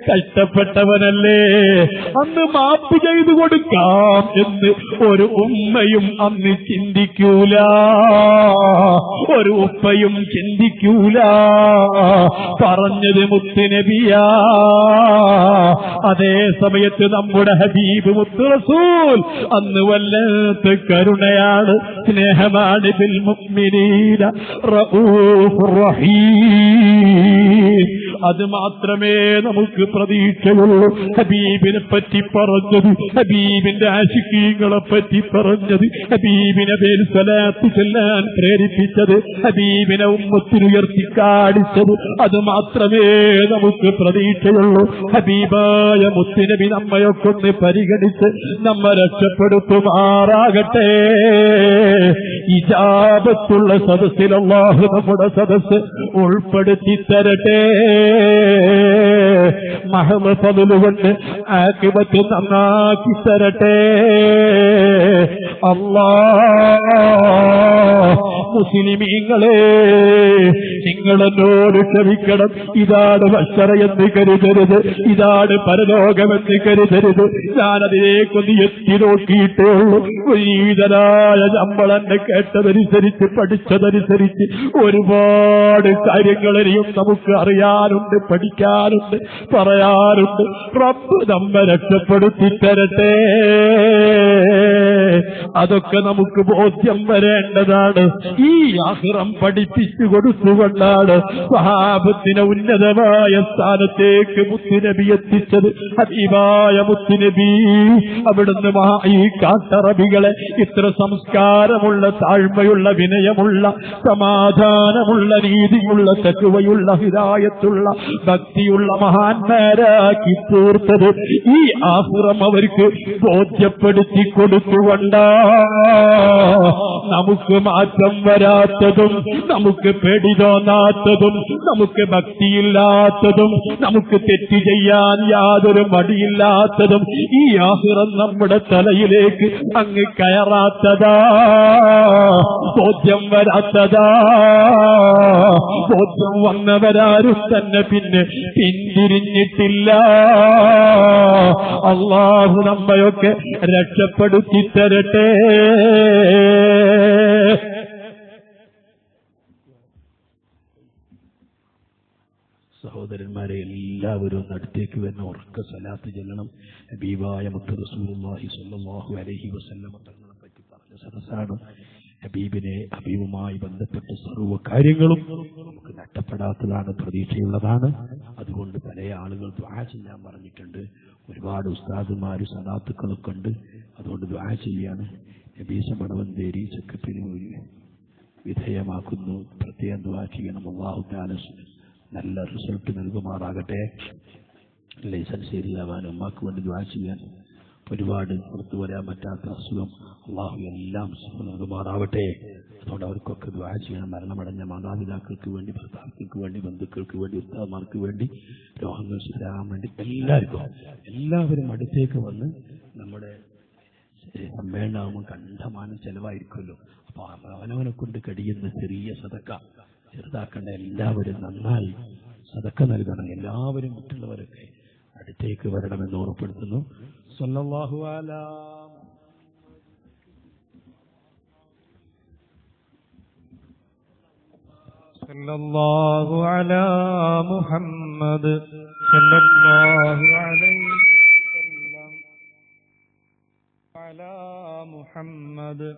കഷ്ടപ്പെട്ടവനല്ലേ, അന്ന് മാപ്പ് ചെയ്തു കൊടുക്കാം എന്ന് ഒരു ഉമ്മയും അന്ന് ചിന്തിക്കൂല, ഒരു ഉപ്പയും ചിന്തിക്കൂല. പറഞ്ഞത് മുത്തുനബിയാ. അതേ സമയത്ത് നമ്മുടെ ഹബീബ് മുത്ത് റസൂൽ അന്ന് വല്ലാത്ത കരുണയാണ്, സ്നേഹമാണ്. ബിൽ മുഅ്മിനീന റഊഫുർ റഹീം. അത് മാത്രമേ നമുക്ക് പ്രതീക്ഷയുള്ളൂ. ഹബീബിനെ പറ്റി പറഞ്ഞത്, ഹബീബിന്റെ ആശിഖീങ്ങളെ പറ്റി പറഞ്ഞത്, ഹബീബിനെ മേൽ സ്വലാത്ത് ചൊല്ലാൻ പ്രേരിപ്പിച്ചത്, ഹബീബിനെ ഉമ്മത്തിനുയർത്തി കാണിച്ചത്, അത് മാത്രമേ നമുക്ക് പ്രതീക്ഷയുള്ളൂ. ഹബീബായ മുത്തുനബി നമ്മയൊക്കെ ഒന്ന് പരിഗണിച്ച് നമ്മെ രക്ഷപ്പെടുത്തുമാറാകട്ടെ. ഇജാബത്തുള്ള സദസ്സിൽ അല്ലാഹു നമ്മുടെ സദസ്സ് ഉൾപ്പെടുത്തി തരട്ടെ. മഹമ ഫദ്ലുകൊണ്ട് ആഖിബത്ത് നന്നാക്കി തരട്ടെ. അല്ലാഹ്, മുസ്ലിമീങ്ങളെ, നിങ്ങളെന്നോട് ക്ഷമിക്കണം. ഇതാണ് മശ്ശറയെന്ന് കരുതരുത്, ഇതാണ് പരലോകമെന്ന് കരുതരുത്. ഞാനതിലേക്കൊന്ന് എത്തി നോക്കിയിട്ടേ ഉള്ളൂ. ഈതനായ നമ്മളെന്നെ കേട്ടതനുസരിച്ച്, പഠിച്ചതനുസരിച്ച് ഒരുപാട് കാര്യങ്ങളെയും നമുക്ക് അറിയാനുണ്ട്, പഠിക്കാനുണ്ട്, പറയാനുണ്ട്. റബ്ബ് നമ്മെ രക്ഷപ്പെടുത്തി തരട്ടെ. അതൊക്കെ നമുക്ക് ബോധ്യം വരേണ്ടതാണ്. ഈ ആഖിറം പഠിപ്പിച്ചു കൊടുത്തുകൊണ്ടാണ് സ്വഹാബത്തിനെ ഉന്നതമായ സ്ഥാനത്തേക്ക് മുത്തുനബി എത്തിച്ചത്. ഹബീബായ മുത്തുനബി അവിടുന്ന് ഈ കാട്ടറബികളെ ഇത്ര സംസ്കാരമുള്ള, താഴ്മയുള്ള, വിനയമുള്ള, സമാധാനമുള്ള, നീതിയുള്ള, തഖ്വയുള്ള, ഹിദായത്തുള്ള, ഭക്തിയുള്ള മഹാന്മാരാക്കി തീർത്തത് ഈ ആഖിറം അവർക്ക് ബോധ്യപ്പെടുത്തി കൊടുത്തുകൊണ്ടാ നമുക്ക് മാറ്റം വരാത്തതും, നമുക്ക് പേടി തോന്നാത്തതും, നമുക്ക് ഭക്തിയില്ലാത്തതും, നമുക്ക് തെറ്റ് ചെയ്യാൻ യാതൊരു മടിയില്ലാത്തതും ഈ ആഖിറം നമ്മുടെ തലയിലേക്ക് അങ്ങ് കയറാത്തതാ, ബോധ്യം വരാത്തതാ. ബോധ്യം വന്നവരാരും തന്നെ പിന്നെ പിന്തിരിഞ്ഞിട്ടില്ല. അല്ലാഹു നമ്മയൊക്കെ രക്ഷപ്പെടുത്തി തരട്ടെ. സഹോദരന്മാരെ, എല്ലാവരും അടുത്തേക്ക് വരുന്ന ഉറക്ക സലാത്ത് ചെല്ലണം. ഹബീബായ മുത്ത് റസൂലുള്ളാഹി സ്വല്ലല്ലാഹു അലൈഹി വസല്ലം തങ്ങളെ പറ്റി പറഞ്ഞ സദസ്സാണ്. ഹബീബുമായി ബന്ധപ്പെട്ട സർവ്വ കാര്യങ്ങളും നമുക്ക് നഷ്ടപ്പെടാത്തതാണ്, പ്രതീക്ഷയുള്ളതാണ്. അതുകൊണ്ട് പല ആളുകൾ ദുആ ചെയ്യാൻ പറഞ്ഞിട്ടുണ്ട്. ഒരുപാട് ഉസ്താദുമാർ, സദാത്തുക്കളൊക്കെ ഉണ്ട്. അതുകൊണ്ട് ദുആ ചെയ്യാണ്. നബീസ മടവന്തേരി ചെക്കപ്പിന് വിധേയമാക്കുന്നു. പ്രത്യേകം ദുആ ചെയ്യണം. അല്ലാഹു തആല നല്ല റിസൾട്ട് നൽകുമാറാകട്ടെ. ലൈസൻസ് ശരിയാവാൻ ഉമ്മാക്ക് വേണ്ടി ദുആ ചെയ്യാൻ, ഒരുപാട് പുറത്തു വരാൻ പറ്റാത്ത അസുഖം, അള്ളാഹു എല്ലാം നൽകുമാറാവട്ടെ. അതുകൊണ്ട് അവർക്കൊക്കെ ദുആ ചെയ്യണം. മരണമടഞ്ഞ മാതാപിതാക്കൾക്ക് വേണ്ടി, ഭർത്താക്കൾക്ക് വേണ്ടി, ബന്ധുക്കൾക്ക് വേണ്ടി, ഉസ്താദന്മാർക്ക് വേണ്ടി, രോഗങ്ങൾ ശരിയാകാൻ വേണ്ടി എല്ലാവരും അടുത്തേക്ക് വന്ന് നമ്മുടെ സമ്മേളനമാകുമ്പോൾ കണ്ടമാനം ചെലവായിരിക്കുമല്ലോ. അപ്പൊ അവനവനെ കൊണ്ട് കഴിയുന്ന ചെറിയ സദക്ക ചെറുതാക്കേണ്ട. എല്ലാവരും നന്നായി സദക്ക നൽകണം. എല്ലാവരും മറ്റുള്ളവരൊക്കെ അടുത്തേക്ക് വരണമെന്ന് ഓർപ്പെടുത്തുന്നു. സല്ലല്ലാഹു അലാ സല്ലല്ലാഹു അലാ മുഹമ്മദ് സല്ലല്ലാഹു അലൈഹി വസല്ലം അലാ മുഹമ്മദ്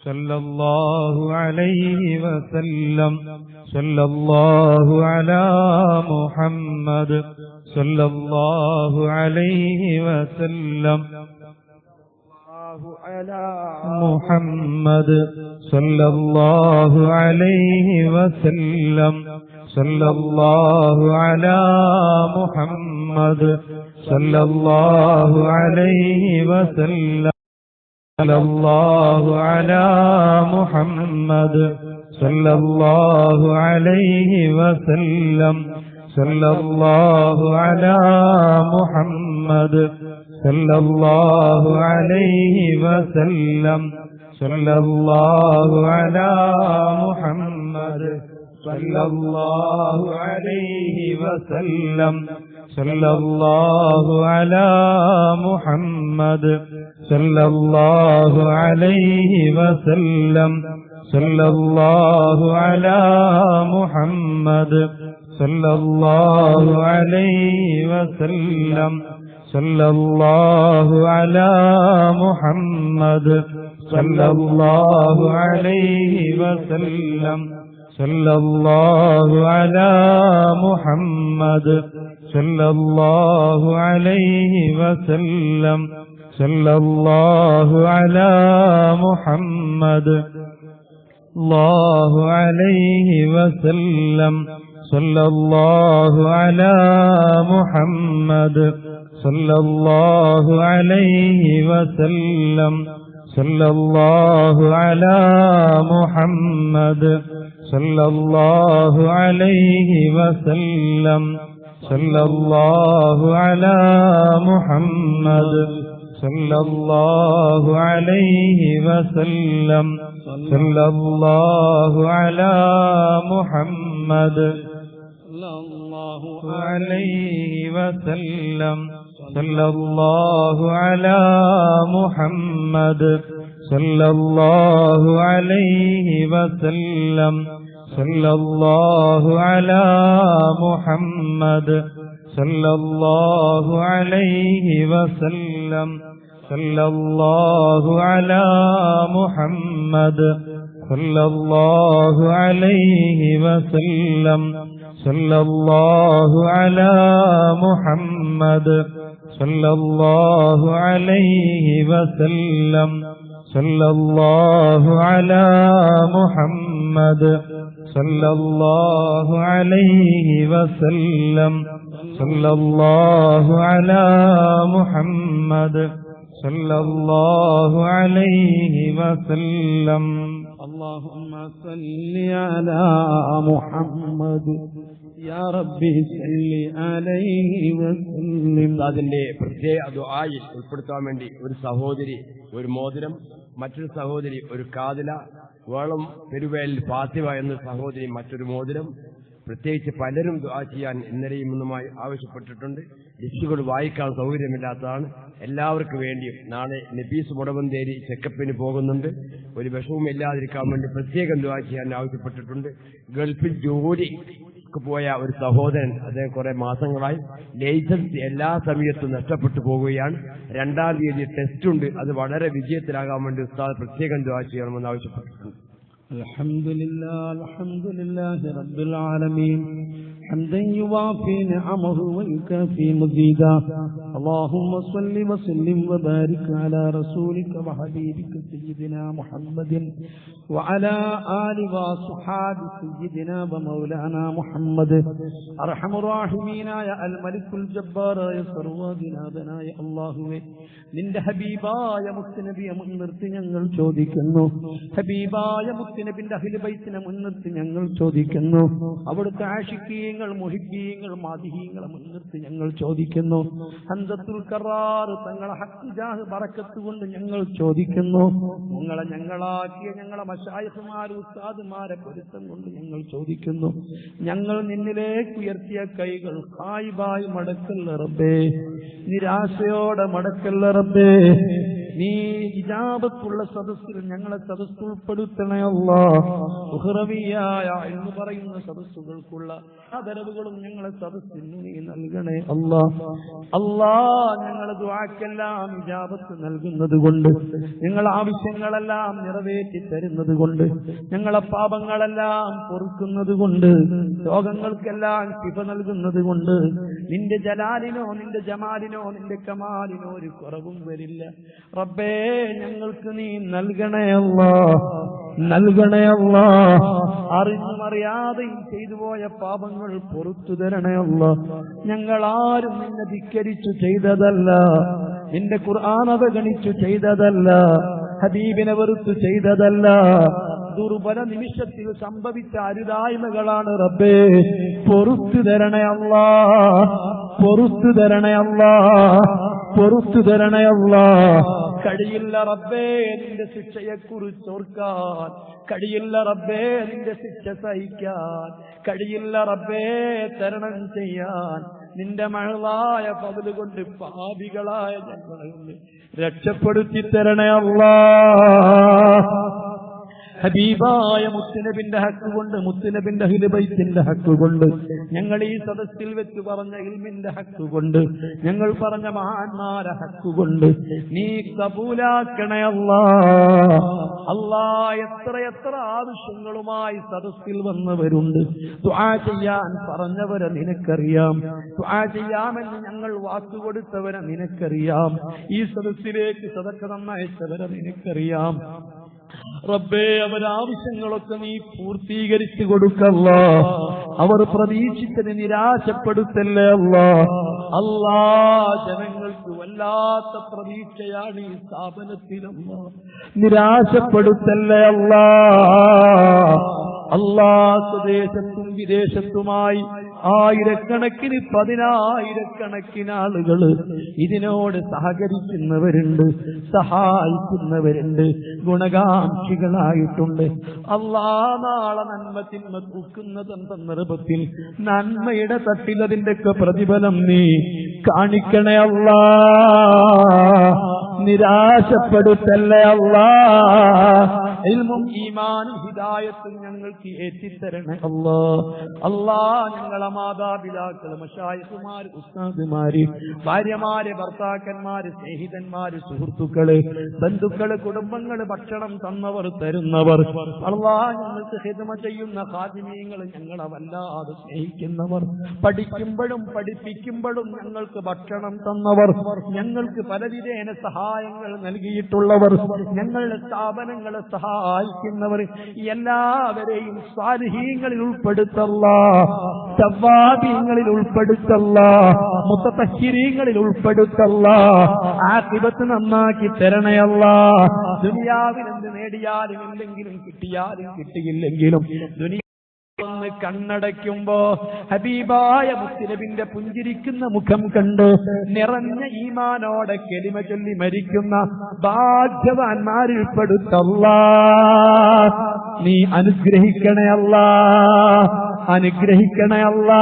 സല്ലല്ലാഹു അലൈഹി വസല്ലം സല്ലല്ലാഹു അലാ മുഹമ്മദ് സല്ലല്ലാഹു അലൈഹി വസല്ലം മുഹമ്മദ് സല്ലല്ലാഹു അലൈഹി വസല്ലം സല്ലല്ലാഹു അലാ മുഹമ്മദ് സല്ലല്ലാഹു അലൈഹി വസല്ലം സല്ലല്ലാഹു അലാ മുഹമ്മദ് സല്ലല്ലാഹു അലൈഹി വസല്ലം സല്ലല്ലാഹു അലാ മുഹമ്മദ് സല്ലല്ലാഹു അലൈഹി വസല്ലം സല്ലല്ലാഹു അലാ മുഹമ്മദ് സല്ലല്ലാഹു അലൈഹി വസല്ലം സല്ലല്ലാഹു അലാ മുഹമ്മദ് സല്ലല്ലാഹു അലൈഹി വസല്ലം സല്ലല്ലാഹു അലാ മുഹമ്മദ് സല്ലല്ലാഹു അലൈഹി വസല്ലം സല്ലല്ലാഹു അലാ മുഹമ്മദ് സല്ലല്ലാഹു അലൈഹി വസല്ലം സല്ലല്ലാഹു അലാ മുഹമ്മദ് സല്ലല്ലാഹു അലൈഹി വസല്ലം സല്ലല്ലാഹു അലാ മുഹമ്മദ് സല്ലല്ലാഹു അലൈഹി വസല്ലം സല്ലല്ലാഹു അലാ മുഹമ്മദ് സല്ലല്ലാഹു അലൈഹി വസല്ലം സല്ലല്ലാഹു അലാ മുഹമ്മദ് സല്ലല്ലാഹു അലൈഹി വസല്ലം സല്ലല്ലാഹു അലാ മുഹമ്മദ് സല്ലല്ലാഹു അലൈഹി വസല്ലം സല്ലല്ലാഹു അലാ മുഹമ്മദ് സല്ലല്ലാഹു അലൈഹി വസല്ലം സല്ലല്ലാഹു അലാ മുഹമ്മദ് സല്ലല്ലാഹു അലൈഹി വസല്ലം സല്ലല്ലാഹു അലാ മുഹമ്മദ് സല്ലല്ലാഹു അലൈഹി വസല്ലം സല്ലല്ലാഹു അലാ മുഹമ്മദ് സല്ലല്ലാഹു അലൈഹി വസല്ലം സല്ലല്ലാഹു അലാ മുഹമ്മദ് സല്ലല്ലാഹു അലൈഹി വസല്ലം സല്ലല്ലാഹു അലാ മുഹമ്മദ് സല്ലല്ലാഹു അലൈഹി വസല്ലം സല്ലല്ലാഹു അലാ മുഹമ്മദ് സല്ലല്ലാഹു അലൈഹി വസല്ലം اللهم صل على محمد يا ربي صل عليه وسلم. അതിന്റെ പ്രത്യേക ദുആയിൽ ഉൾപ്പെടുത്താൻ വേണ്ടി ഒരു സഹോദരി ഒരു മോതിരം, മറ്റൊരു സഹോദരി ഒരു കാതില, വേളം പെരുവേലിൽ ഫാത്തിമ എന്ന സഹോദരി മറ്റൊരു മോതിരം, പ്രത്യേകിച്ച് പലരും ദുആ ചെയ്യാൻ ഇന്നലെയും ഇന്നുമായി ആവശ്യപ്പെട്ടിട്ടുണ്ട്. ലിസ്റ്റുകൾ വായിക്കാൻ സൗകര്യമില്ലാത്തതാണ്. എല്ലാവർക്കും വേണ്ടിയും നാളെ നബീസ് മുടവന്തേരി ചെക്കപ്പിന് പോകുന്നുണ്ട്. ഒരു വിഷവും ഇല്ലാതിരിക്കാൻ വേണ്ടി പ്രത്യേകം ദുആ ചെയ്യാൻ ആവശ്യപ്പെട്ടിട്ടുണ്ട്. ഗൾഫിൽ ജോലിക്ക് പോയ ഒരു സഹോദരൻ, അദ്ദേഹം കുറെ മാസങ്ങളായി ലൈസൻസ് എല്ലാ സമയത്തും നഷ്ടപ്പെട്ടു പോകുകയാണ്. 2-ാം തീയതി ടെസ്റ്റ് ഉണ്ട്. അത് വളരെ വിജയത്തിലാകാൻ വേണ്ടി ഉസ്താദ് പ്രത്യേകം ദുആ ചെയ്യണമെന്ന് ആവശ്യപ്പെട്ടിട്ടുണ്ട്. الحمد لله رب العالمين حمدا يوافي نعمه ويكافي مزيدا. اللهم صل وسلم وبارك على رسولك وحبيبك سيدنا محمد وعلى آل وصحاب سيدنا ومولانا محمد. أرحم الراحمين يا الملك الجبار يا സർവ്വദിനാഥനായ يا الله നിന്റെ ഹബീബായ മുത്തുനബിയെ മുൻനിർത്തി ഞങ്ങൾ ചോദിക്കുന്നു. ഹബീബായ മുത്തുനബിന്റെ അഹ്ലു ബൈത്തിനെ മുൻനിർത്തി ഞങ്ങൾ ചോദിക്കുന്നു. അവിടുത്തെ ആശിഖീങ്ങൾ, മുഹിബ്ബീങ്ങൾ, മാദിഹീങ്ങളെ മുൻനിർത്തി ഞങ്ങൾ ചോദിക്കുന്നു. അന്ത ഹംസത്തുൽ കറാർ തങ്ങളെ ഹക്ക് ജാഹ് ബറക്കത്ത് കൊണ്ട് ഞങ്ങൾ ചോദിക്കുന്നു. ഞങ്ങളാക്കിയ ഞങ്ങളെ മശായിഖുമാർ ഉസ്താദുമാരെ പൊരുത്തം കൊണ്ട് ഞങ്ങൾ ചോദിക്കുന്നു. ഞങ്ങൾ നിന്നിലേക്ക് ഉയർത്തിയ കൈകൾ ഖായിബായി മടക്കല്ല റബ്ബേ, നിരാശയോടെ മടക്കല്ല റബ്ബേ. നീ ഇജാബത്തുള്ള സദസ്സിൽ ഞങ്ങളെ സദസ്സ് ഉൾപ്പെടുത്തണേ അല്ലാഹ്. ഉഖ്റവിയായ എന്ന് പറയുന്ന സദസ്സുകൾക്കുള്ള ആദരവുകളും ഞങ്ങളെ സദസ്സിന് നീ നൽകണേ അല്ലാഹ്. അല്ലാഹ് ഞങ്ങളെ ദുആക്കെല്ലാം ഇജാബത്ത് നൽകുന്നത് കൊണ്ട്, ഞങ്ങളെ ആവശ്യങ്ങളെല്ലാം നിറവേറ്റി തരുന്നത് കൊണ്ട്, ഞങ്ങളെ പാപങ്ങളെല്ലാം പൊറുക്കുന്നത് കൊണ്ട്, രോഗങ്ങൾക്കെല്ലാം ശിഫ നൽകുന്നത് കൊണ്ട്, നിന്റെ ജലാലിനോ നിന്റെ ജമാലിനോ നിന്റെ കമാലിനോ ഒരു കുറവും വരില്ല റബ്ബേ. ഞങ്ങൾക്ക് നീ നൽകണേ അല്ലാഹ്, നൽകണേ അല്ലാഹ്. അറിഞ്ഞും അറിയാതെയും ചെയ്തു പോയ പാപങ്ങൾ പൊറുത്തു തരണേ അല്ലാഹ്. ഞങ്ങളാരും നിന്നെ ധിക്കരിച്ചു ചെയ്തതല്ല, നിന്റെ ഖുർആൻ അവഗണിച്ചു ചെയ്തതല്ല, ഹബീബിനെ വെറുത്തു ചെയ്തതല്ല. ദുർബല നിമിഷത്തിൽ സംഭവിച്ച അരുതായ്മകളാണ് റബ്ബേ. പൊറുത്തു തരണേ അല്ലാഹ്, പൊറുത്തു തരണേ അല്ലാഹ്, പൊറുത്തു തരണേ അല്ലാഹ്. കഴിയില്ല റബ്ബേ നിന്റെ ശിക്ഷയെക്കുറിച്ച് ഓർക്കാൻ, കഴിയില്ല റബ്ബേ നിന്റെ ശിക്ഷ സഹിക്കാൻ, കഴിയില്ല റബ്ബേ തരണം ചെയ്യാൻ. നിന്റെ മഴവായ ഫദ്ല് കൊണ്ട് പാപികളായ ഞങ്ങളെ രക്ഷപ്പെടുത്തി തരണേ അല്ലാഹ്. ഹബീബായ മുത്തുനബിന്റെ ഹക്ക് കൊണ്ട്, മുത്തുനബിന്റെ അഹ്ലു ബൈത്തിന്റെ ഹക്ക് കൊണ്ട്, ഞങ്ങൾ ഈ സദസ്സിൽ വെച്ച് പറഞ്ഞ ഇൽമിന്റെ ഹക്ക് കൊണ്ട്, ഞങ്ങൾ പറഞ്ഞ മഹാന്മാരെ ഹക്ക് കൊണ്ട് നീ കബൂലാക്കണേ അല്ലാഹ്. അല്ലാഹ് എത്ര ആവശ്യങ്ങളുമായി സദസ്സിൽ വന്നവരുണ്ട്. ദുആ ചെയ്യാൻ പറഞ്ഞവരെ നിനക്കറിയാം, ദുആ ചെയ്യാമെന്ന് ഞങ്ങൾ വാക്കുകൊടുത്തവരെ നിനക്കറിയാം, ഈ സദസ്സിലേക്ക് സദഖ നന്നയച്ചവരെ നിനക്കറിയാം റബ്ബേ. അവരാവശ്യങ്ങളൊക്കെ നീ പൂർത്തീകരിച്ചു കൊടുക്കല്ലാ. അവർ പ്രതീക്ഷിച്ചത് നിരാശപ്പെടുത്തല്ലേ അല്ലാ. അല്ലാ ജനങ്ങൾക്ക് വല്ലാത്ത പ്രതീക്ഷയാണ് ഈ സ്ഥാപനത്തിലല്ലാ, നിരാശപ്പെടുത്തല്ലേ അല്ലാ. അല്ലാ സ്വദേശത്തും വിദേശത്തുമായി ആയിരക്കണക്കിന് പതിനായിരക്കണക്കിന് ആളുകൾ ഇതിനോട് സഹകരിക്കുന്നവരുണ്ട്, സഹായിക്കുന്നവരുണ്ട്, ഗുണകാംക്ഷികളായിട്ടുണ്ട്. അല്ലാ നാളെ നന്മ തിന്മ തൂക്കുന്ന സന്ദർഭത്തിൽ നന്മയുടെ തട്ടിലതിന്റെയൊക്കെ പ്രതിഫലം നീ കാണിക്കണേ അല്ലാ. നിരാശപ്പെടുത്തല്ലേ അല്ലാ. ഇൽമും ഈമാനും ഹിദായത്തും ഞങ്ങൾക്ക് ഏറ്റിത്തരണേ അല്ലാ. അല്ലാ ഞങ്ങളെ മാതാപിതാക്കള്, മശായിഖുമാര്, ഉസ്താദുമാര്, ഭാര്യമാര്, ഭർത്താക്കന്മാര്, സ്നേഹിതന്മാര്, സുഹൃത്തുക്കള്, ബന്ധുക്കള്, കുടുംബങ്ങള്, ഭക്ഷണം തന്നവർ, തരുന്നവർ, അല്ലാ ഞങ്ങൾക്ക് ഖിദ്മ ചെയ്യുന്ന ഖാദിമീങ്ങൾ, ഞങ്ങളെ വല്ലാതെ സ്നേഹിക്കുന്നവർ, പഠിക്കുമ്പോഴും പഠിപ്പിക്കുമ്പോഴും ഞങ്ങൾക്ക് ഭക്ഷണം തന്നവർ, ഞങ്ങൾക്ക് പലവിധേന സഹായങ്ങൾ നൽകിയിട്ടുള്ളവർ, ഞങ്ങളുടെ സ്ഥാപനങ്ങളെ സഹായിക്കുന്നവർ, എല്ലാവരെയും സ്വാലിഹീങ്ങളിൽ ഉൾപ്പെടുത്തല്ലാ, തവ്വാബീങ്ങളിൽ ഉൾപ്പെടുത്തല്ലാ, മുത്തതഹ്ഹിരീങ്ങളിൽ ഉൾപ്പെടുത്തല്ലാ. ആഖിബത്ത് നന്നാക്കി തരണയല്ലാ. ദുനിയാവിൽ എന്ത് നേടിയാലും ഇല്ലെങ്കിലും കിട്ടിയാലും കിട്ടിയില്ലെങ്കിലും ഒന്ന് കണ്ണടയ്ക്കുമ്പോ ഹബീബായ മുത്തുനബിന്റെ പുഞ്ചിരിക്കുന്ന മുഖം കണ്ട് നിറഞ്ഞ ഈമാനോടെ കലിമ ചൊല്ലി മരിക്കുന്ന ഭാഗ്യവാന്മാരിൽ പെടുത്തല്ലാ. നീ അനുഗ്രഹിക്കണേ അല്ലാ, അനുഗ്രഹിക്കണേ അല്ലാ.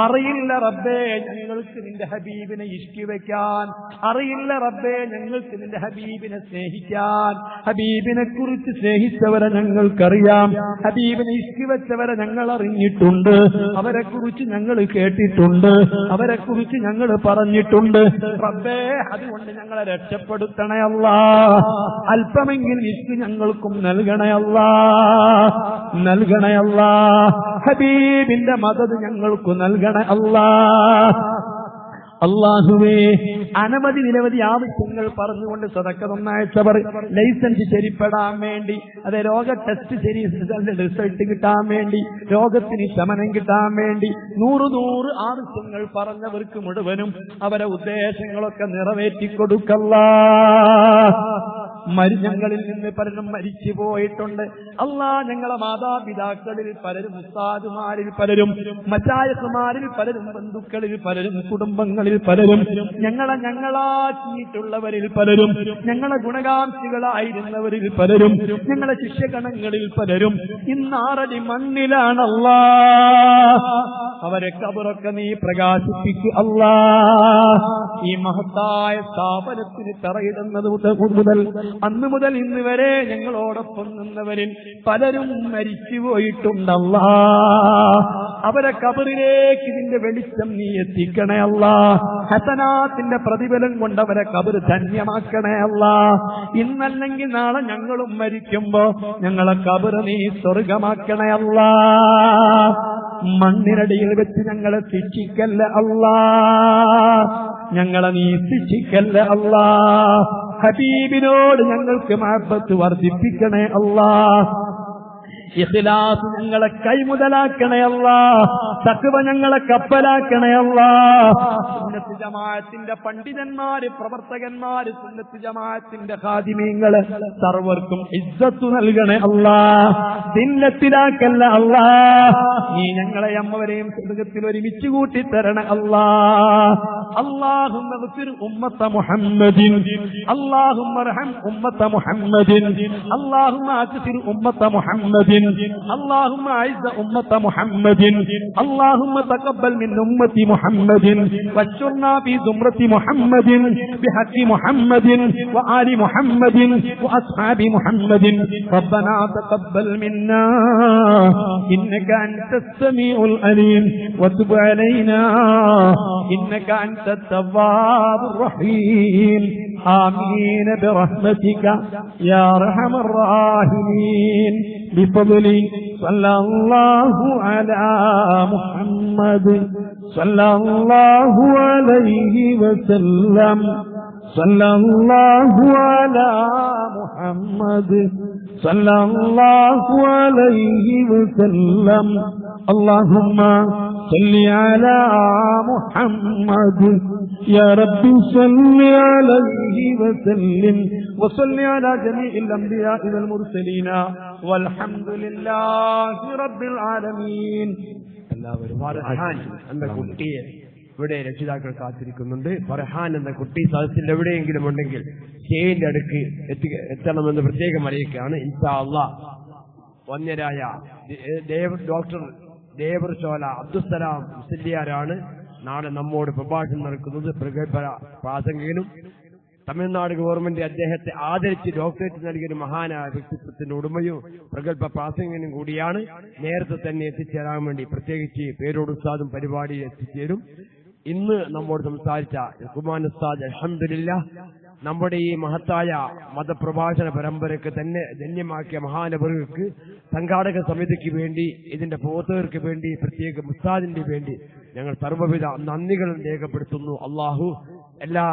അറിയില്ല റബ്ബേ ഞങ്ങൾക്ക് നിന്റെ ഹബീബിനെ ഇഷ്ടി വെക്കാൻ, അറിയില്ല റബ്ബേ ഞങ്ങൾക്ക് നിന്റെ ഹബീബിനെ സ്നേഹിക്കാൻ. ഹബീബിനെ കുറിച്ച് സ്നേഹിച്ചവരെ ഞങ്ങൾക്കറിയാം, ഹബീബിനെ ഇഷ്ടി വെച്ചവരെ ഞങ്ങൾ അറിഞ്ഞിട്ടുണ്ട്, അവരെ കുറിച്ച് ഞങ്ങൾ കേട്ടിട്ടുണ്ട്, അവരെ കുറിച്ച് ഞങ്ങൾ പറഞ്ഞിട്ടുണ്ട്. റബ്ബേ അതുകൊണ്ട് ഞങ്ങളെ രക്ഷപ്പെടുത്തണേ അല്ലാ. അല്പമെങ്കിൽ ഇഷ്ടി ഞങ്ങൾക്കും നൽകണേ അല്ലാ, നൽകണേ അല്ലാ. ഹബീബിന്റെ മദദ് ഞങ്ങൾക്ക് നൽകണേ അല്ലാ. അല്ലാഹുവേ അനവധി നിരവധി ആവശ്യങ്ങൾ പറഞ്ഞുകൊണ്ട് സദഖ നന്നായച്ചവർ, ലൈസൻസ് ശരിപ്പെടാൻ വേണ്ടി, അതെ രോഗ ടെസ്റ്റ് ശരി റിസൾട്ട് കിട്ടാൻ വേണ്ടി, രോഗത്തിന് ശമനം കിട്ടാൻ വേണ്ടി 100 ആവശ്യങ്ങൾ പറഞ്ഞവർക്ക് മുഴുവനും അവരെ ഉദ്ദേശങ്ങളൊക്കെ നിറവേറ്റിക്കൊടുക്കല്ലാ. ഞങ്ങളിൽ നിന്ന് പലരും മരിച്ചു പോയിട്ടുണ്ട്. അല്ലാ, ഞങ്ങളെ മാതാപിതാക്കളിൽ പലരും, ഉസ്താദുമാരിൽ പലരും, മശായിഖുമാരിൽ പലരും, ബന്ധുക്കളിൽ പലരും, കുടുംബങ്ങളിൽ പലരും, ഞങ്ങളാക്കിയിട്ടുള്ളവരിൽ പലരും, ഞങ്ങളെ ഗുണകാംക്ഷികളായിരുന്നവരിൽ പലരും, ഞങ്ങളെ ശിഷ്യഗണങ്ങളിൽ പലരും ഇന്നാറടി മണ്ണിലാണല്ലാ. അവരെ ഖബറൊക്കെ നീ പ്രകാശിപ്പിക്ക് അല്ലാ. ഈ മഹത്തായ സ്ഥാപനത്തിന് തറയിടുന്നത് മുതൽ അന്ന് മുതൽ ഇന്ന് വരെ ഞങ്ങളോടൊപ്പം നിന്നവരിൽ പലരും മരിച്ചുപോയിട്ടുണ്ടല്ലാ. അവരെ ഖബറിലേക്ക് ഇതിന്റെ വെളിച്ചം നീ എത്തിക്കണേ അല്ലാ. ഹസനാത്തിന്റെ പ്രതിഫലം കൊണ്ട് അവരെ ഖബർ ധന്യമാക്കണേ അല്ലാ. ഇന്നല്ലെങ്കിൽ നാളെ ഞങ്ങളും മരിക്കുമ്പോ ഞങ്ങളെ ഖബർ നീ സ്വർഗമാക്കണേ അല്ലാ. മണ്ണിനടിയിൽ വെച്ച് ഞങ്ങളെ ശിക്ഷിക്കല്ല അല്ലാ, ഞങ്ങളെ നീ ശിക്ഷിക്കല്ല അല്ലാ. ഹബീബിനോട് ഞങ്ങൾക്ക് മഹബത്ത് വർദ്ധിപ്പിക്കണേ അല്ലാ. ഇഖ്ലാസ് ഞങ്ങളെ കൈമുതലാക്കണേ അല്ലാ. തഖ്വ ഞങ്ങളെ കപ്പലാക്കണേ അല്ലാ. സുന്നത്ത് ജമാഅത്തിന്റെ പണ്ഡിതന്മാര്, പ്രവർത്തകന്മാര്, സുന്നത്ത് ജമാഅത്തിന്റെ ഖാദിമീങ്ങള് സർവർക്കും ഇസ്സത്ത് നൽകണേ അല്ലാ. ദിന്നത്തിലാക്കല്ല അല്ലാ. നീ ഞങ്ങളെ അമ്മവരെയും സ്വർഗ്ഗത്തിൽ ഒരുമിച്ച് കൂട്ടി തരണേ അല്ലാ. അല്ലാഹുമ്മ ഗ്ഫിർ ഉമ്മത മുഹമ്മദിൻ, അല്ലാഹുമ്മ റഹം ഉമ്മത മുഹമ്മദിൻ, അല്ലാഹുമ്മ അക്സിർ ഉമ്മത മുഹമ്മദിൻ, اللهم اعز أمة محمد، اللهم تقبل من أمة محمد، واجعلنا في زمرة محمد بحق محمد وآل محمد وأصحاب محمد. ربنا تقبل منا إنك أنت السميع العليم وتب علينا إنك أنت التواب الرحيم. آمين برحمتك يا أرحم الراحمين. بفضل صلى الله على محمد صلى الله عليه وسلم، صلى الله على محمد صلى الله عليه وسلم. اللهم صل على محمد يا رب صل عليه وسلم، وصل على جميع الأنبياء والمرسلين والحمد لله رب العالمين. ഫർഹാൻ എന്ന കുട്ടിയെ ഇവിടെ രക്ഷിതാക്കൾ കാത്തിരിക്കുന്നുണ്ട്. ഫർഹാൻ എന്ന കുട്ടി സദസ്സിൽ എവിടെയെങ്കിലും ഉണ്ടെങ്കിൽ സ്റ്റേജിന്റെ അടുക്ക് എത്തണമെന്ന് പ്രത്യേകം അറിയിക്കുകയാണ്. ഇൻഷാ അല്ലാഹ് വന്യരായ ഡോക്ടർ ദേവർശോല അബ്ദുസ്സലാം മുസ്ലിയാരാണ് നാളെ നമ്മോട് പ്രഭാഷണം നടക്കുന്നത്. പ്രഗത്ഭ പ്രാസംഗികനും തമിഴ്നാട് ഗവൺമെന്റ് അദ്ദേഹത്തെ ആദരിച്ച് ഡോക്ടറേറ്റ് നൽകിയൊരു മഹാനായ വ്യക്തിത്വത്തിന്റെ ഉടമയും പ്രഗത്ഭ പ്രാസംഗികനും കൂടിയാണ്. നേരത്തെ തന്നെ എത്തിച്ചേരാൻ വേണ്ടി പ്രത്യേകിച്ച് പേരോട് ഉസ്താദും പരിപാടിയിൽ എത്തിച്ചേരും. ഇന്ന് നമ്മോട് സംസാരിച്ച റുഹ്മാൻ ഉസ്താദ് അൽഹംദുലില്ലാഹ് നമ്മുടെ ഈ മഹത്തായ മതപ്രഭാഷണ പരമ്പരയ്ക്ക് തന്നെ ധന്യമാക്കിയ മഹാനവറുകൾക്ക്, സംഘാടക സമിതിക്ക് വേണ്ടി, ഇതിന്റെ പ്രവർത്തകർക്ക് വേണ്ടി, പ്രത്യേക ഉസ്താദിന്റെ വേണ്ടി ഞങ്ങൾ സർവ്വവിധ നന്ദികളും രേഖപ്പെടുത്തുന്നു. അല്ലാഹു എല്ലാ